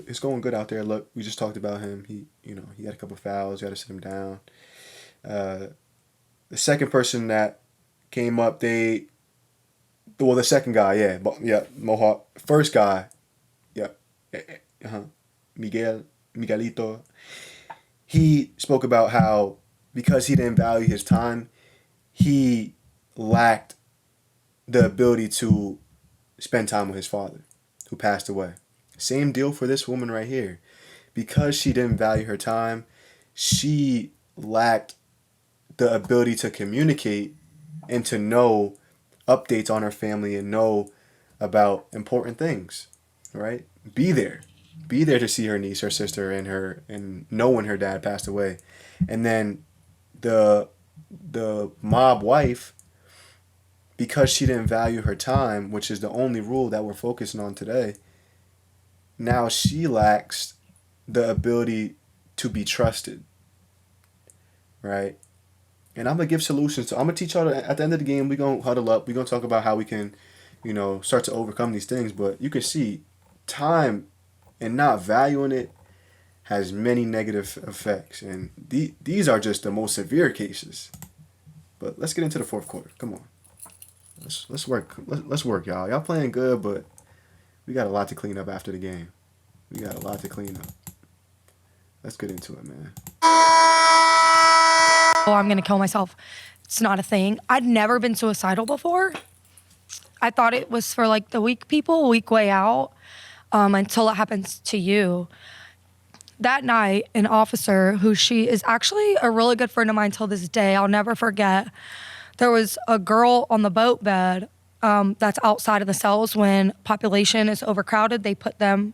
it's going good out there. Look, we just talked about him. He had a couple fouls. You got to sit him down. The second person that came up, the second guy, Mohawk. First guy, Miguelito. He spoke about how because he didn't value his time, he lacked the ability to spend time with his father, who passed away. Same deal for this woman right here. Because she didn't value her time, she lacked the ability to communicate and to know updates on her family and know about important things, right? Be there to see her niece, her sister, and know when her dad passed away. And then the mob wife, because she didn't value her time, which is the only rule that we're focusing on today, now she lacks the ability to be trusted, right? And I'm going to give solutions. So I'm going to teach y'all at the end of the game, we're going to huddle up. We're going to talk about how we can, start to overcome these things. But you can see time and not valuing it has many negative effects. And these are just the most severe cases. But let's get into the fourth quarter. Come on. Let's work. Let's work, y'all. Y'all playing good, but we got a lot to clean up after the game. We got a lot to clean up. Let's get into it, man. Oh, I'm going to kill myself. It's not a thing. I'd never been suicidal before. I thought it was for like the weak people, weak way out, until it happens to you. That night, an officer, who she is actually a really good friend of mine till this day, I'll never forget, there was a girl on the boat bed that's outside of the cells. When population is overcrowded, they put them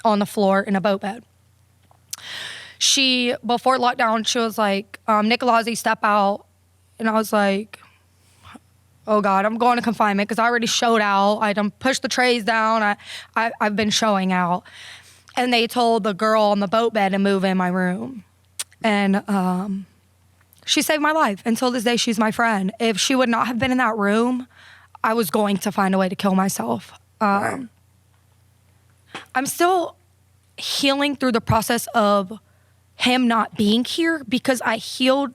on the floor in a boat bed. before lockdown, she was like, Nicolazzi, step out. And I was like, oh God, I'm going to confinement because I already showed out. I done pushed the trays down. I've been showing out. And they told the girl on the boat bed to move in my room. And she saved my life. Until this day, she's my friend. If she would not have been in that room, I was going to find a way to kill myself. I'm still healing through the process of him not being here because I healed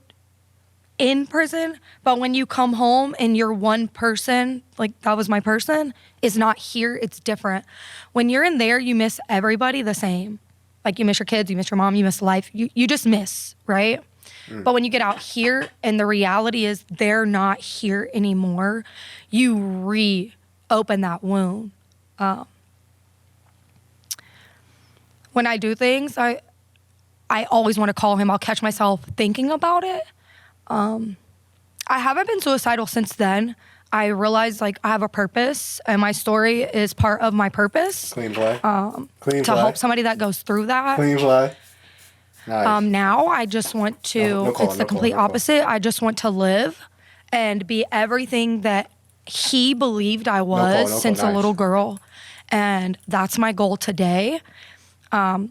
in prison. But when you come home and you're one person, like that was my person, is not here, it's different. When you're in there, you miss everybody the same. Like you miss your kids, you miss your mom, you miss life. You just miss, right? But when you get out here and the reality is they're not here anymore, you reopen that wound. When I do things, I always want to call him. I'll catch myself thinking about it. I haven't been suicidal since then. I realized like I have a purpose and my story is part of my purpose. Clean play. Clean To play. help somebody that goes through that. Clean play. Nice. Now I just want to, No call, it's the no call, complete no call. opposite. I just want to live and be everything that he believed I was no call, since a nice. little girl. And that's my goal today. I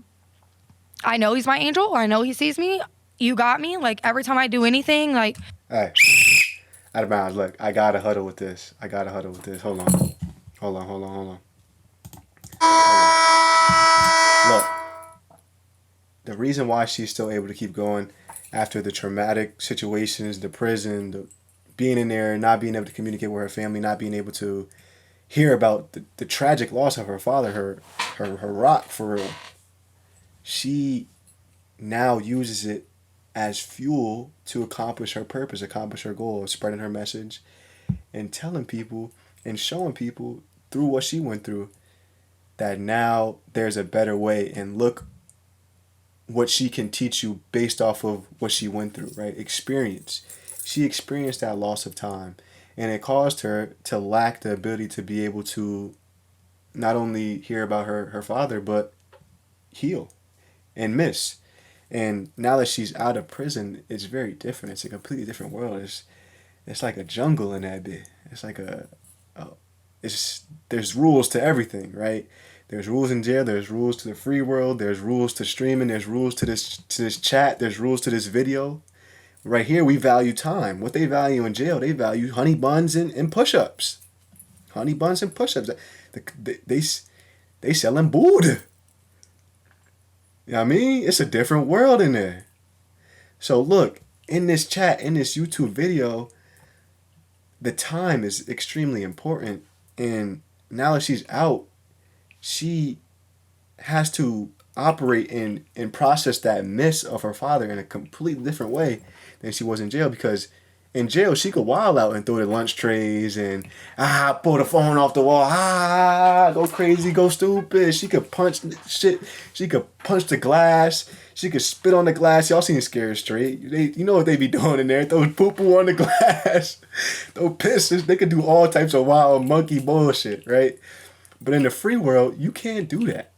know he's my angel. I know he sees me. You got me. Like every time I do anything, like. Hey, out of bounds. Look, I gotta huddle with this. Hold on. Look, the reason why she's still able to keep going after the traumatic situations, the prison, the being in there, not being able to communicate with her family, not being able to hear about the tragic loss of her father, her rock for real. She now uses it as fuel to accomplish her purpose, accomplish her goal of spreading her message and telling people and showing people through what she went through that now there's a better way, and look what she can teach you based off of what she went through, right? Experience. She experienced that loss of time, and it caused her to lack the ability to be able to not only hear about her father, but heal and miss. And now that she's out of prison, it's very different. It's a completely different world. It's like a jungle in that bit. It's like there's rules to everything, right? There's rules in jail. There's rules to the free world. There's rules to streaming. There's rules to this chat. There's rules to this video. Right here, we value time. What they value in jail, they value honey buns and push-ups. Honey buns and push-ups. They selling booed. You know what I mean? It's a different world in there. So look, in this chat, in this YouTube video, the time is extremely important. And now that she's out, she has to operate and process that miss of her father in a completely different way than she was in jail, because in jail she could wild out and throw the lunch trays and pull the phone off the wall, go crazy, go stupid. She could punch shit. She could punch the glass. She could spit on the glass. Y'all seen Scared Straight? You know what they be doing in there? Throw poo-poo on the glass. Throw pisses. They could do all types of wild monkey bullshit, right? But in the free world, you can't do that.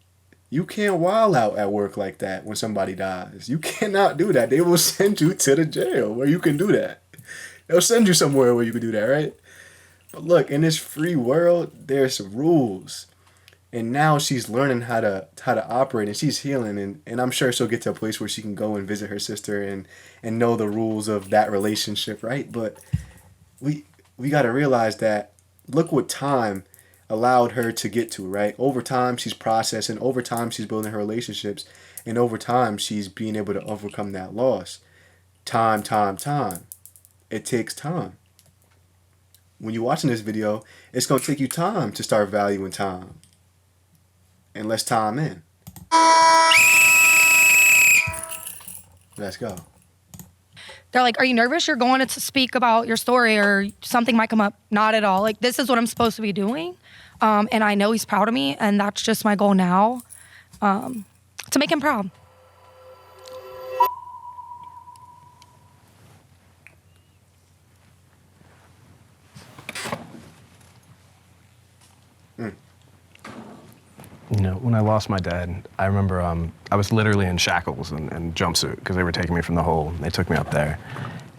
You can't wild out at work like that when somebody dies. You cannot do that. They will send you to the jail where you can do that. They'll send you somewhere where you can do that, right? But look, in this free world, there's some rules. And now she's learning how to operate, and she's healing, and I'm sure she'll get to a place where she can go and visit her sister and know the rules of that relationship, right? But we got to realize that look what time allowed her to get to, right? Over time, she's processing. Over time, she's building her relationships. And over time, she's being able to overcome that loss. Time. It takes time. When you're watching this video, it's going to take you time to start valuing time. And let's time in. Let's go. They're like, are you nervous? You're going to speak about your story or something might come up. Not at all. Like, this is what I'm supposed to be doing. And I know he's proud of me, and that's just my goal now, to make him proud. You know, when I lost my dad, I remember I was literally in shackles and jumpsuit because they were taking me from the hole. They took me up there.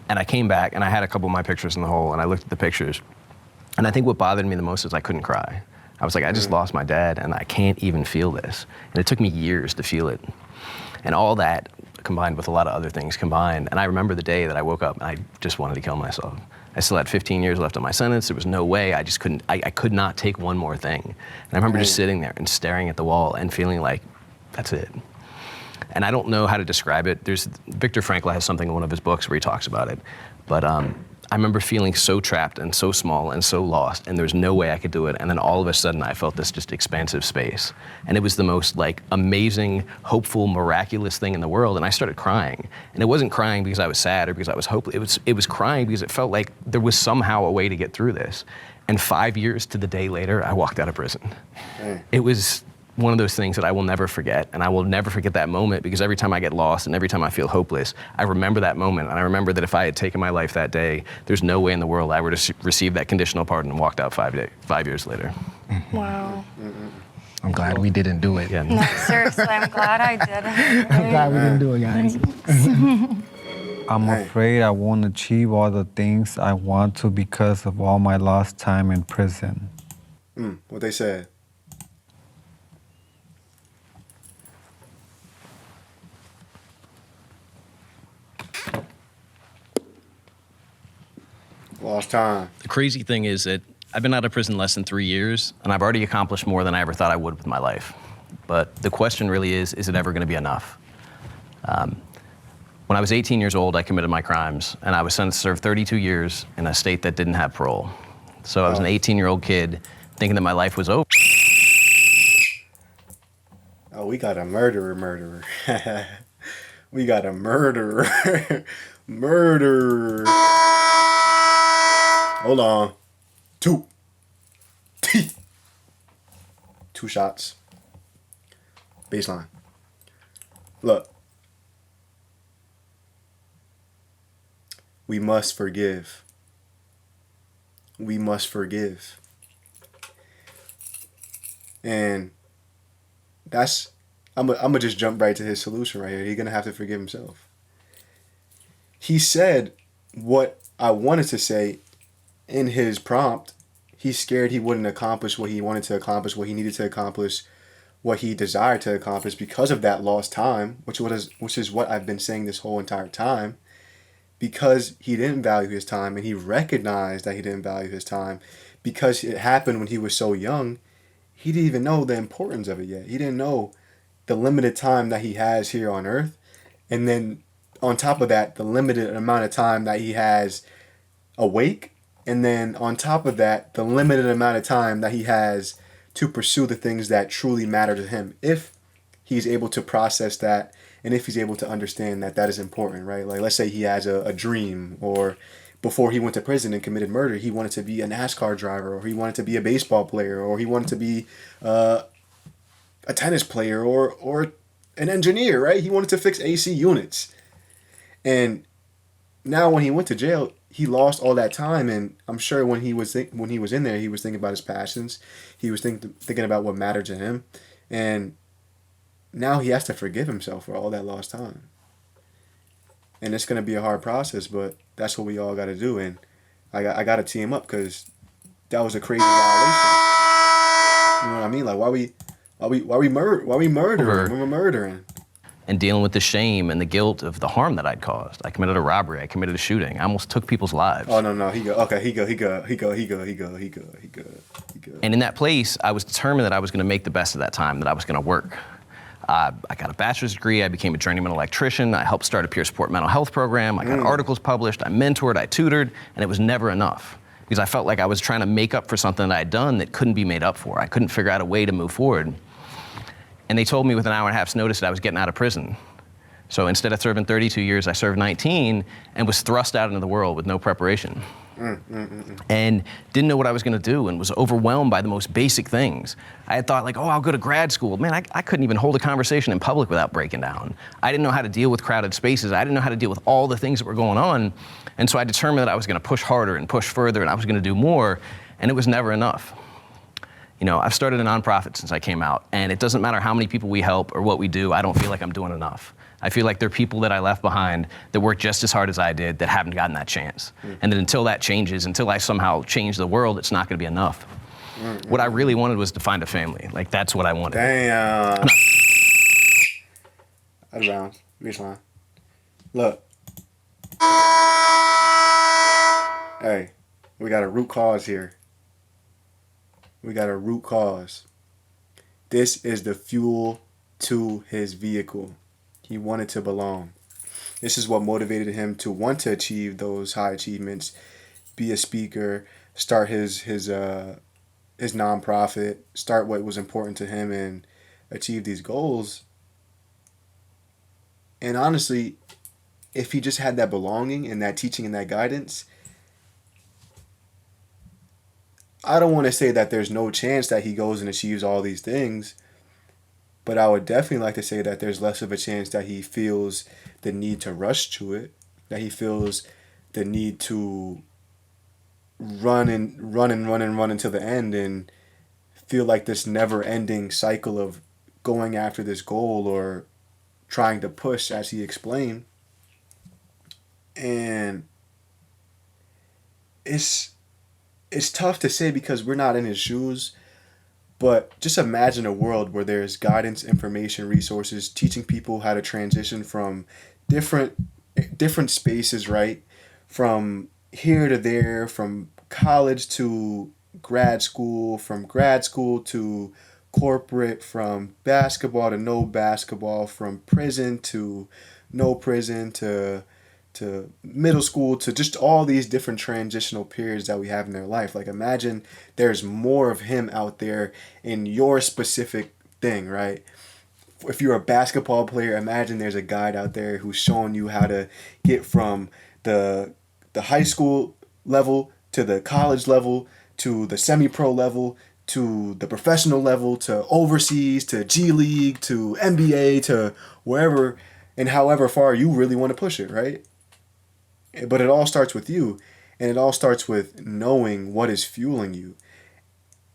And I came back, and I had a couple of my pictures in the hole, and I looked at the pictures. And I think what bothered me the most is I couldn't cry. I was like, I just lost my dad, and I can't even feel this. And it took me years to feel it. And all that combined with a lot of other things combined. And I remember the day that I woke up, and I just wanted to kill myself. I still had 15 years left on my sentence. There was no way. I just couldn't, I could not take one more thing. And I remember just sitting there and staring at the wall and feeling like, that's it. And I don't know how to describe it. Viktor Frankl has something in one of his books where he talks about it. But I remember feeling so trapped and so small and so lost, and there was no way I could do it. And then all of a sudden, I felt this just expansive space. And it was the most like amazing, hopeful, miraculous thing in the world. And I started crying. And it wasn't crying because I was sad or because I was hopeless. It was crying because it felt like there was somehow a way to get through this. And 5 years to the day later, I walked out of prison. It was one of those things that I will never forget, and I will never forget that moment because every time I get lost and every time I feel hopeless, I remember that moment, and I remember that if I had taken my life that day, there's no way in the world I would have received that conditional pardon and walked out 5 years later. Wow. I'm glad we didn't do it. Yeah. No, seriously, I'm glad I didn't. I'm glad we didn't do it, guys. I'm afraid I won't achieve all the things I want to because of all my lost time in prison. What they said. Lost time. The crazy thing is that I've been out of prison less than 3 years, and I've already accomplished more than I ever thought I would with my life. But the question really is it ever going to be enough? When I was 18 years old, I committed my crimes, and I was sentenced to serve 32 years in a state that didn't have parole. So I was an 18-year-old kid thinking that my life was over. Oh, we got a murderer. We got a murderer. Murderer. Hold on. Two shots. Baseline. Look. We must forgive. We must forgive. And that's, I'm gonna just jump right to his solution right here. He's gonna have to forgive himself. He said what I wanted to say in his prompt. He's scared he wouldn't accomplish what he wanted to accomplish, what he needed to accomplish, what he desired to accomplish because of that lost time, which is what I've been saying this whole entire time. Because he didn't value his time, and he recognized that he didn't value his time because it happened when he was so young. He didn't even know the importance of it yet. He didn't know the limited time that he has here on earth. And then on top of that, the limited amount of time that he has awake. And then on top of that, the limited amount of time that he has to pursue the things that truly matter to him. If he's able to process that, and if he's able to understand that that is important, right? Like, let's say he has a dream, or before he went to prison and committed murder, he wanted to be a NASCAR driver, or he wanted to be a baseball player, or he wanted to be a tennis player, or an engineer, right? He wanted to fix AC units. And now when he went to jail, he lost all that time, and I'm sure when he was in there, he was thinking about his passions. He was thinking about what mattered to him, and now he has to forgive himself for all that lost time. And it's going to be a hard process, but that's what we all got to do. And I got to tee him up because that was a crazy violation. You know what I mean? Like, why we murdering when we're murdering? And dealing with the shame and the guilt of the harm that I'd caused. I committed a robbery. I committed a shooting. I almost took people's lives. Oh, no. He good. He good. And in that place, I was determined that I was going to make the best of that time, that I was going to work. I got a bachelor's degree. I became a journeyman electrician. I helped start a peer support mental health program. I got articles published. I mentored. I tutored. And it was never enough because I felt like I was trying to make up for something that I had done that couldn't be made up for. I couldn't figure out a way to move forward. And they told me with an hour and a half's notice that I was getting out of prison. So instead of serving 32 years, I served 19 and was thrust out into the world with no preparation. And didn't know what I was going to do and was overwhelmed by the most basic things. I had thought like, I'll go to grad school. Man, I couldn't even hold a conversation in public without breaking down. I didn't know how to deal with crowded spaces. I didn't know how to deal with all the things that were going on. And so I determined that I was going to push harder and push further and I was going to do more. And it was never enough. You know, I've started a nonprofit since I came out, and it doesn't matter how many people we help or what we do, I don't feel like I'm doing enough. I feel like there are people that I left behind that worked just as hard as I did that haven't gotten that chance. And that until that changes, until I somehow change the world, it's not gonna be enough. What I really wanted was to find a family. Like, that's what I wanted. Damn. Out of bounds. Baseline. Look. Hey, we got a root cause here. We got a root cause. This is the fuel to his vehicle. He wanted to belong. This is what motivated him to want to achieve those high achievements, be a speaker, start his nonprofit, start what was important to him, and achieve these goals. And honestly, if he just had that belonging and that teaching and that guidance, I don't want to say that there's no chance that he goes and achieves all these things, but I would definitely like to say that there's less of a chance that he feels the need to rush to it, that he feels the need to run until the end and feel like this never-ending cycle of going after this goal or trying to push, as he explained. And it's tough to say because we're not in his shoes, but just imagine a world where there's guidance, information, resources, teaching people how to transition from different spaces, right? From here to there, from college to grad school, from grad school to corporate, from basketball to no basketball, from prison to no prison, to middle school, to just all these different transitional periods that we have in their life. Like, imagine there's more of him out there in your specific thing, right? If you're a basketball player, imagine there's a guide out there who's showing you how to get from the high school level to the college level to the semi-pro level to the professional level to overseas to G League to NBA to wherever and however far you really want to push it, right? But it all starts with you, and it all starts with knowing what is fueling you.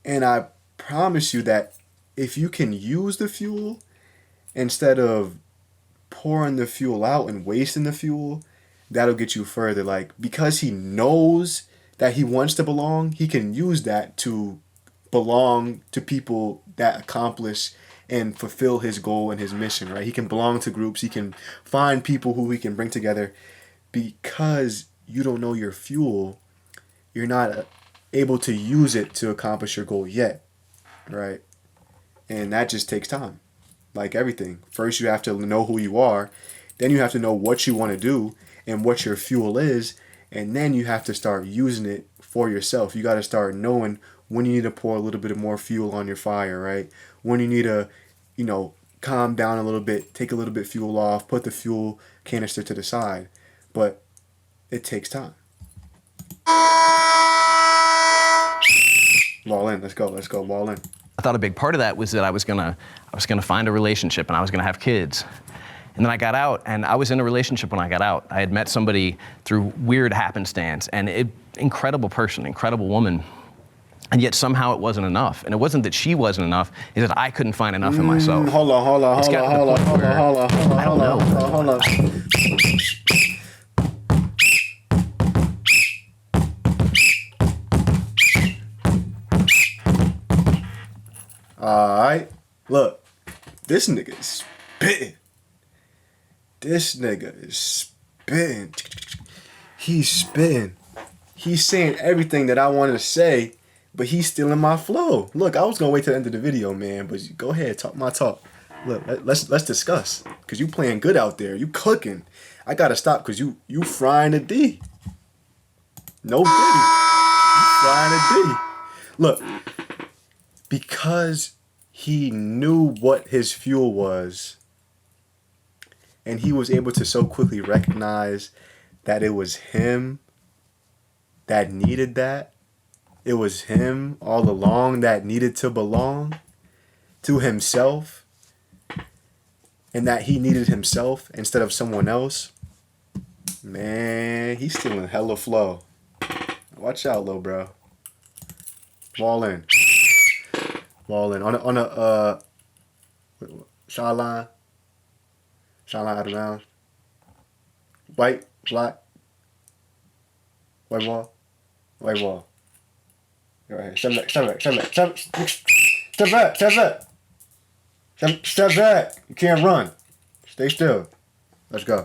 And I promise you that if you can use the fuel instead of pouring the fuel out and wasting the fuel, that'll get you further. Like, because he knows that he wants to belong, he can use that to belong to people that accomplish and fulfill his goal and his mission, right? He can belong to groups. He can find people who he can bring together. Because you don't know your fuel, you're not able to use it to accomplish your goal yet, right? And that just takes time, like everything. First, you have to know who you are. Then you have to know what you want to do and what your fuel is. And then you have to start using it for yourself. You got to start knowing when you need to pour a little bit more fuel on your fire, right? When you need to, calm down a little bit, take a little bit fuel off, put the fuel canister to the side. But it takes time. Wall in. Let's go. Wall in. I thought a big part of that was that I was gonna find a relationship and I was gonna have kids. And then I got out, and I was in a relationship when I got out. I had met somebody through weird happenstance, and incredible person, incredible woman. And yet somehow it wasn't enough. And it wasn't that she wasn't enough, it's that I couldn't find enough in myself. Hold on. I don't know. Hold on. Alright, look, this nigga is spitting. He's spitting. He's saying everything that I wanted to say, but he's stealing my flow. Look, I was gonna wait till the end of the video, man, but go ahead, talk my talk. Look, let's discuss, cause you playing good out there. You cooking. I gotta stop, cause you frying a D. No diddy. You frying a D. Look, because he knew what his fuel was, and he was able to so quickly recognize that it was him that needed that. It was him all along that needed to belong to himself, and that he needed himself instead of someone else. Man, he's stealing hella flow. Watch out, little bro. Wall in. balling on a shot line out of bounds. White, black, white ball. Go right here. Step back. You can't run. Stay still. Let's go.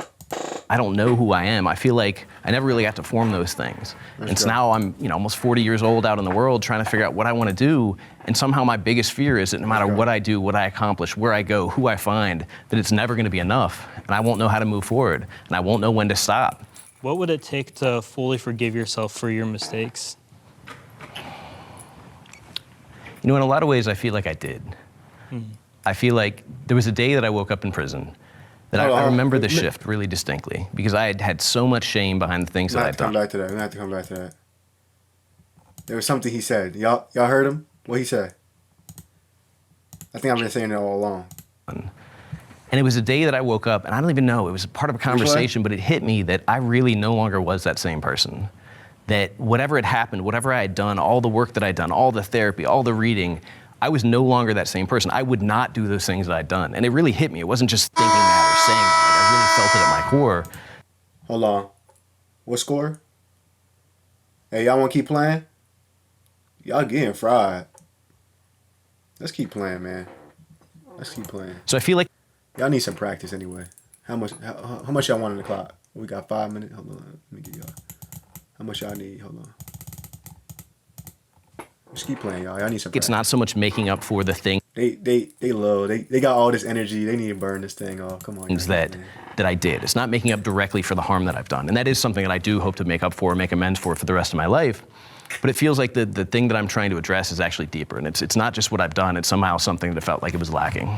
I don't know who I am. I feel like I never really got to form those things. And so now I'm, almost 40 years old out in the world trying to figure out what I want to do. And somehow my biggest fear is that no matter what I do, what I accomplish, where I go, who I find, that it's never going to be enough. And I won't know how to move forward. And I won't know when to stop. What would it take to fully forgive yourself for your mistakes? In a lot of ways, I feel like I did. I feel like there was a day that I woke up in prison that I remember the shift really distinctly because I had had so much shame behind the things that I'd done. We're going to have to come back to that. There was something he said. Y'all heard him? What he said? I think I've been saying it all along. And it was a day that I woke up, and I don't even know, it was part of a conversation, but it hit me that I really no longer was that same person. That whatever had happened, whatever I had done, all the work that I'd done, all the therapy, all the reading, I was no longer that same person. I would not do those things that I'd done. And it really hit me. It wasn't just thinking that or saying that. Like, I really felt it at my core. Hold on. What score? Hey, y'all want to keep playing? Y'all getting fried. Let's keep playing, man. Let's keep playing. So I feel like y'all need some practice anyway. How much y'all want on the clock? We got 5 minutes. Hold on. Let me get y'all. How much y'all need? Hold on. Just keep playing, y'all. Y'all need some practice. It's not so much making up for the things They low. They got all this energy. They need to burn this thing off. Come on. that I did. It's not making up directly for the harm that I've done. And that is something that I do hope to make up for, make amends for the rest of my life. But it feels like the thing that I'm trying to address is actually deeper. And it's not just what I've done. It's somehow something that felt like it was lacking.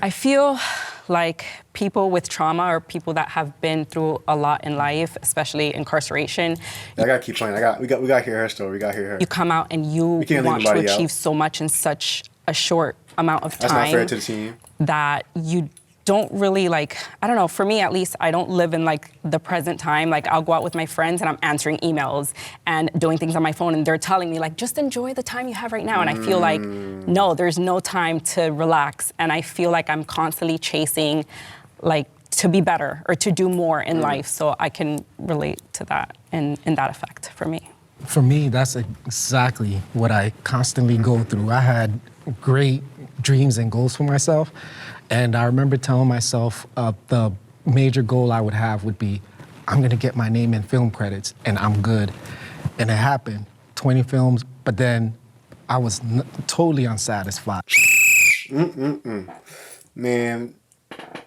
I feel like people with trauma or people that have been through a lot in life, especially incarceration. I gotta keep playing. We got to hear her story. We got to hear her. You come out and you want to achieve so much in such a short amount of time. That's not fair to the team. That you don't really I don't know, for me at least, I don't live in the present time. I'll go out with my friends and I'm answering emails and doing things on my phone and they're telling me just enjoy the time you have right now. And I feel no, there's no time to relax. And I feel like I'm constantly chasing to be better or to do more in life. So I can relate to that and that effect for me. For me, that's exactly what I constantly go through. I had great dreams and goals for myself. And I remember telling myself the major goal I would have would be, I'm gonna get my name in film credits and I'm good. And it happened, 20 films, but then I was totally unsatisfied. Man,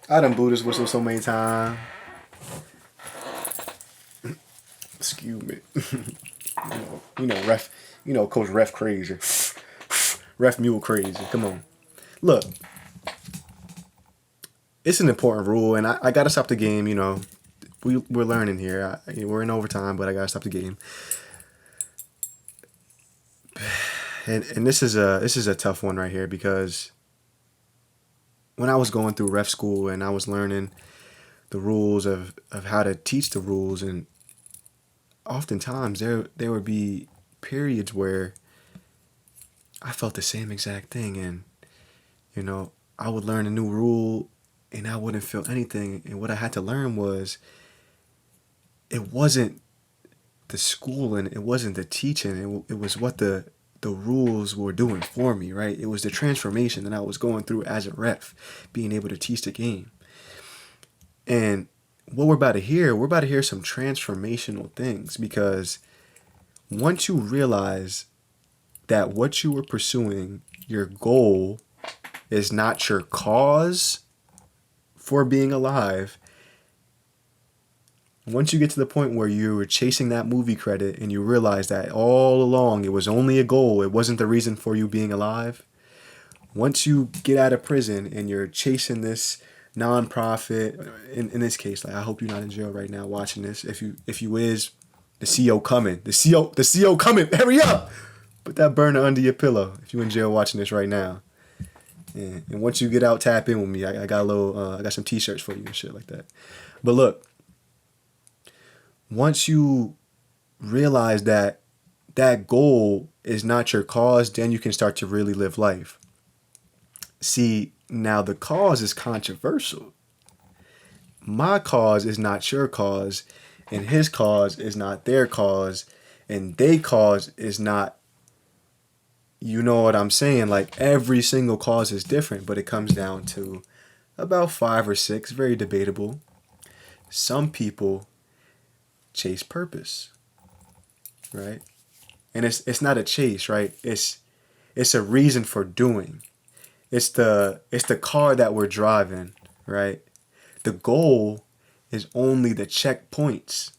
I done blew this whistle so many times. Excuse me. Ref, Coach Ref crazy. Ref mule crazy, come on. Look. It's an important rule, and I got to stop the game, We're learning here. We're in overtime, but I got to stop the game. And this is a tough one right here because when I was going through ref school and I was learning the rules of how to teach the rules, and oftentimes there would be periods where I felt the same exact thing, and, I would learn a new rule and I wouldn't feel anything. And what I had to learn was it wasn't the schooling, it wasn't the teaching, it was what the rules were doing for me, right? It was the transformation that I was going through as a ref, being able to teach the game. And what we're about to hear some transformational things, because once you realize that what you were pursuing, your goal, is not your cause for being alive, once you get to the point where you were chasing that movie credit and you realize that all along it was only a goal, it wasn't the reason for you being alive, once you get out of prison and you're chasing this nonprofit, in this case, I hope you're not in jail right now watching this. If you is, the CO coming. The CO coming. Hurry up! Put that burner under your pillow if you're in jail watching this right now. And once you get out, tap in with me. I got a little, I got some t-shirts for you and shit like that. But look, once you realize that that goal is not your cause, then you can start to really live life. See, now the cause is controversial. My cause is not your cause, and his cause is not their cause, and their cause is not, you know what I'm saying? Like, every single cause is different, but it comes down to about 5 or 6, very debatable. Some people chase purpose, right? And it's not a chase, right? It's a reason for doing. It's the car that we're driving, right? The goal is only the checkpoints,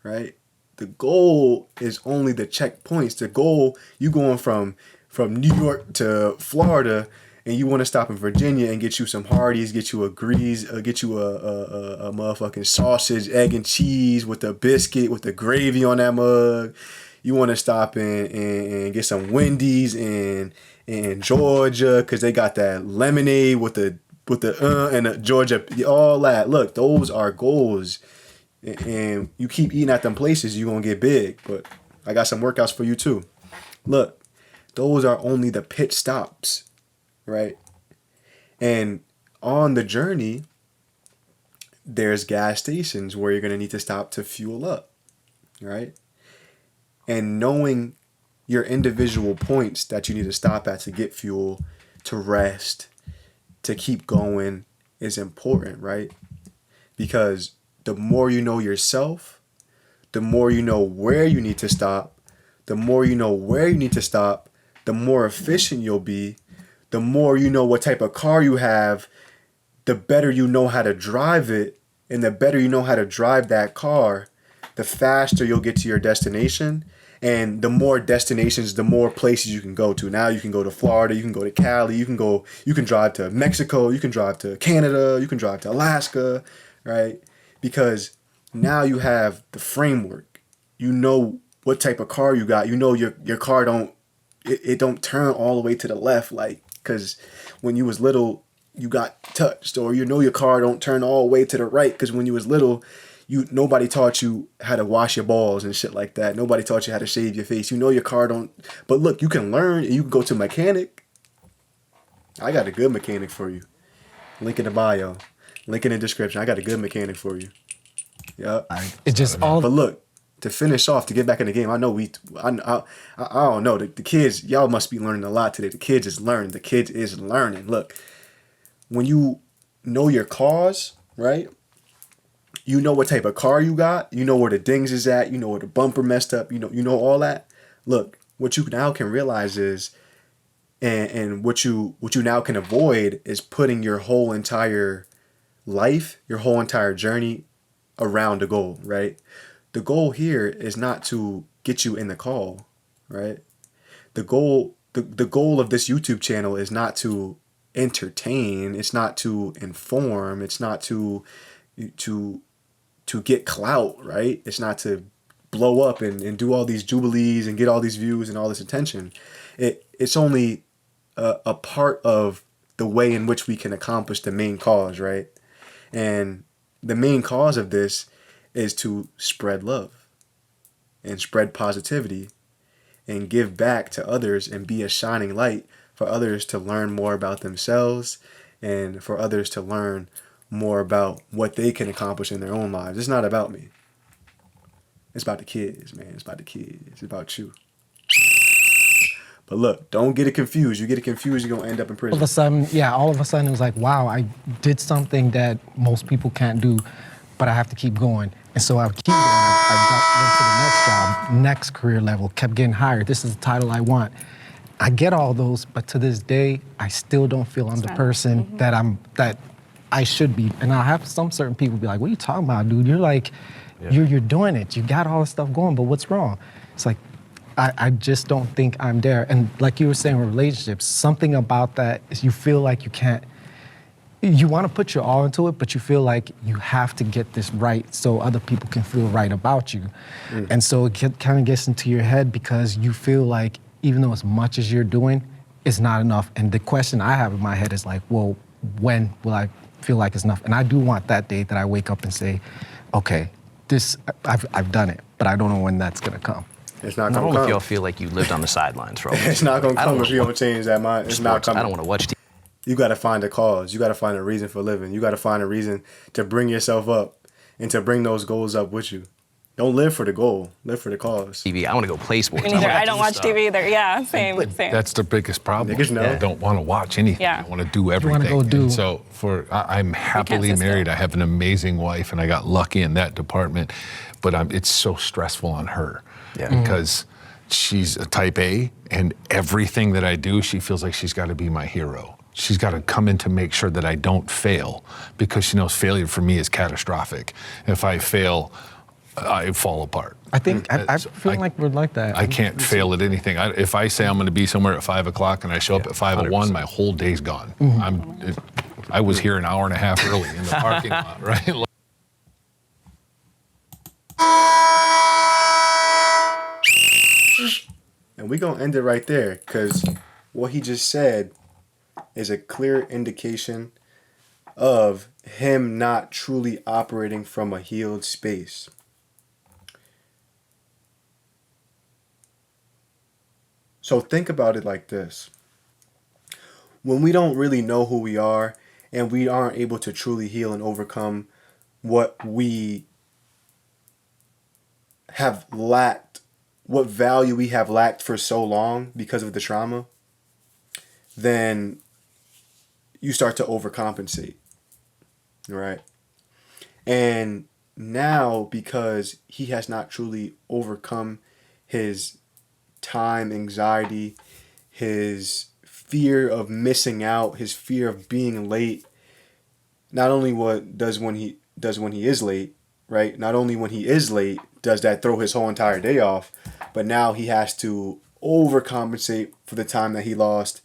right? The goal is only the checkpoints. The goal, you going from New York to Florida, and you want to stop in Virginia and get you some Hardee's, get you a motherfucking sausage, egg and cheese with a biscuit with the gravy on that mug. You want to stop and get some Wendy's in Georgia because they got that lemonade with the and the Georgia, all that. Look, those are goals. And you keep eating at them places, you're going to get big. But I got some workouts for you too. Look, those are only the pit stops, right? And on the journey, there's gas stations where you're going to need to stop to fuel up, right? And knowing your individual points that you need to stop at to get fuel, to rest, to keep going is important, right? Because the more you know yourself, the more you know where you need to stop, the more you know where you need to stop, the more efficient you'll be, the more you know what type of car you have, the better you know how to drive it, and the better you know how to drive that car, the faster you'll get to your destination. And the more destinations, the more places you can go to. Now you can go to Florida, you can go to Cali, you can drive to Mexico, you can drive to Canada, you can drive to Alaska, right? Because now you have the framework. You know what type of car you got. You know your car don't turn all the way to the left, like, because when you was little, you got touched. Or you know your car don't turn all the way to the right because when you was little, nobody taught you how to wash your balls and shit like that. Nobody taught you how to shave your face. You know your car don't. But look, you can learn and you can go to a mechanic. I got a good mechanic for you. Link in the bio. Link in the description. I got a good mechanic for you. Yep. It's just all. But look, to finish off, to get back in the game, I know I don't know. The kids, y'all must be learning a lot today. The kids is learning. The kids is learning. Look, when you know your cause, right? You know what type of car you got. You know where the dings is at. You know where the bumper messed up. You know all that. Look, what you now can realize is, and what you now can avoid is putting your whole entire life, your whole entire journey around a goal, right? The goal here is not to get you in the call, right? The goal of this YouTube channel is not to entertain. It's not to inform. It's not to get clout, right? It's not to blow up and do all these jubilees and get all these views and all this attention. It's only a part of the way in which we can accomplish the main cause, right? And the main cause of this is to spread love and spread positivity and give back to others and be a shining light for others to learn more about themselves and for others to learn more about what they can accomplish in their own lives. It's not about me. It's about the kids, man. It's about the kids. It's about you. But look, don't get it confused. You get it confused, you're going to end up in prison. All of a sudden it was like, wow, I did something that most people can't do, but I have to keep going. And so I keep going. I went to the next job, next career level, kept getting hired. This is the title I want. I get all those, but to this day, I still don't feel I'm the person that I should be. And I have some certain people be like, what are you talking about, dude? You're like, you're doing it. You got all this stuff going, but what's wrong? It's like, I just don't think I'm there. And like you were saying with relationships, something about that is you feel like you want to put your all into it, but you feel like you have to get this right so other people can feel right about you. And so it kind of gets into your head because you feel like even though as much as you're doing, it's not enough. And the question I have in my head is like, well, when will I feel like it's enough? And I do want that day that I wake up and say, okay, I've done it, but I don't know when that's gonna come. It's not Not gonna only if come. y'all feel like you lived on the sidelines for all this. It's not gonna I don't come if wanna you don't watch change that mind. It's not sports. coming. I don't want to watch TV. You got to find a cause. You got to find a reason for living. You got to find a reason to bring yourself up and to bring those goals up with you. Don't live for the goal. Live for the cause. I want to go play sports. Me neither. wanna I don't do watch stuff. TV either. Yeah, same. That's the biggest problem. Niggas know. I don't want to watch anything. Yeah. I want to do everything. go do. And so I'm happily sit still. married. I have an amazing wife, and I got lucky in that department. But it's so stressful on her because she's a type A, and everything that I do, she feels like she's got to be my hero. She's got to come in to make sure that I don't fail because she knows failure for me is catastrophic. If I fail, I fall apart. I think I feel like we're like that. I can't fail at anything. If I say I'm going to be somewhere at 5 o'clock and I show up at 5:01, my whole day's gone. I was here an hour and a half early in the parking lot, right? And we're going to end it right there because what he just said is a clear indication of him not truly operating from a healed space. So think about it like this. When we don't really know who we are and we aren't able to truly heal and overcome what we have lacked, what value we have lacked for so long because of the trauma, then you start to overcompensate, right? And now, because he has not truly overcome his time anxiety, his fear of missing out, his fear of being late, not only what does when he is late, right? Not only when he is late does that throw his whole entire day off, but now he has to overcompensate for the time that he lost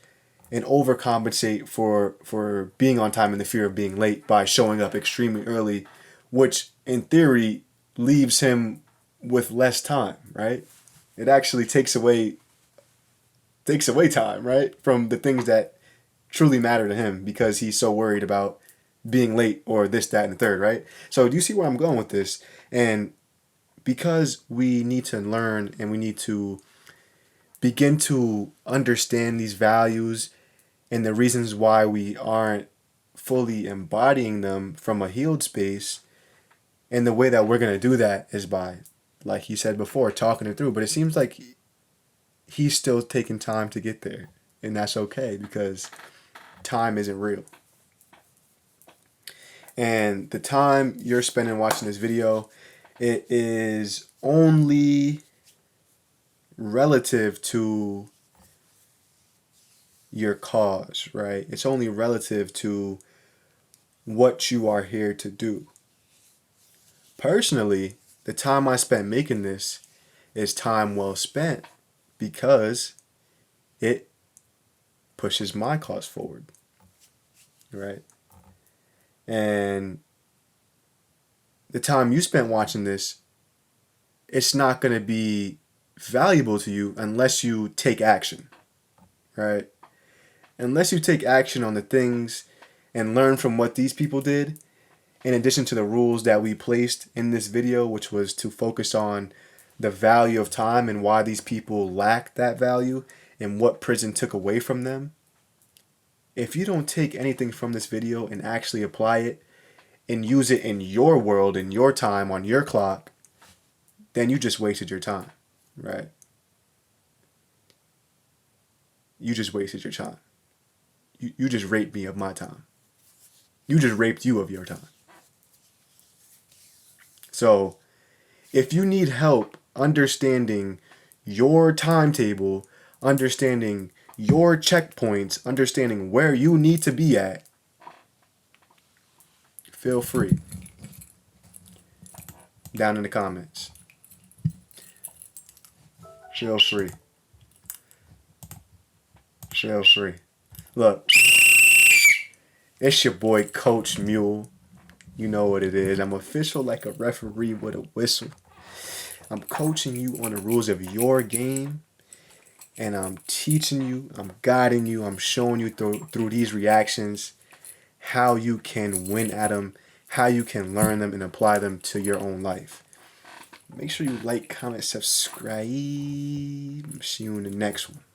and overcompensate for being on time and the fear of being late by showing up extremely early, which in theory leaves him with less time, right? It actually takes away time, right? From the things that truly matter to him because he's so worried about being late or this, that, and the third, right? So do you see where I'm going with this? And because we need to learn and we need to begin to understand these values and the reasons why we aren't fully embodying them from a healed space, and the way that we're going to do that is by, like he said before, talking it through. But it seems like he's still taking time to get there, and that's okay because time isn't real. And the time you're spending watching this video, it is only relative to your cause, right? It's only relative to what you are here to do. Personally, the time I spent making this is time well spent because it pushes my cause forward, right? And the time you spent watching this, it's not going to be valuable to you unless you take action, right? Unless you take action on the things and learn from what these people did, in addition to the rules that we placed in this video, which was to focus on the value of time and why these people lack that value and what prison took away from them. If you don't take anything from this video and actually apply it and use it in your world, in your time, on your clock, then you just wasted your time, right? You just wasted your time. You just raped me of my time. You just raped you of your time. So if you need help understanding your timetable, understanding your checkpoints, understanding where you need to be at, feel free. Down in the comments. Feel free. Feel free. Look, it's your boy Coach Mule. You know what it is. I'm official like a referee with a whistle. I'm coaching you on the rules of your game. And I'm teaching you, I'm guiding you, I'm showing you through these reactions how you can win at them, how you can learn them and apply them to your own life. Make sure you like, comment, subscribe. See you in the next one.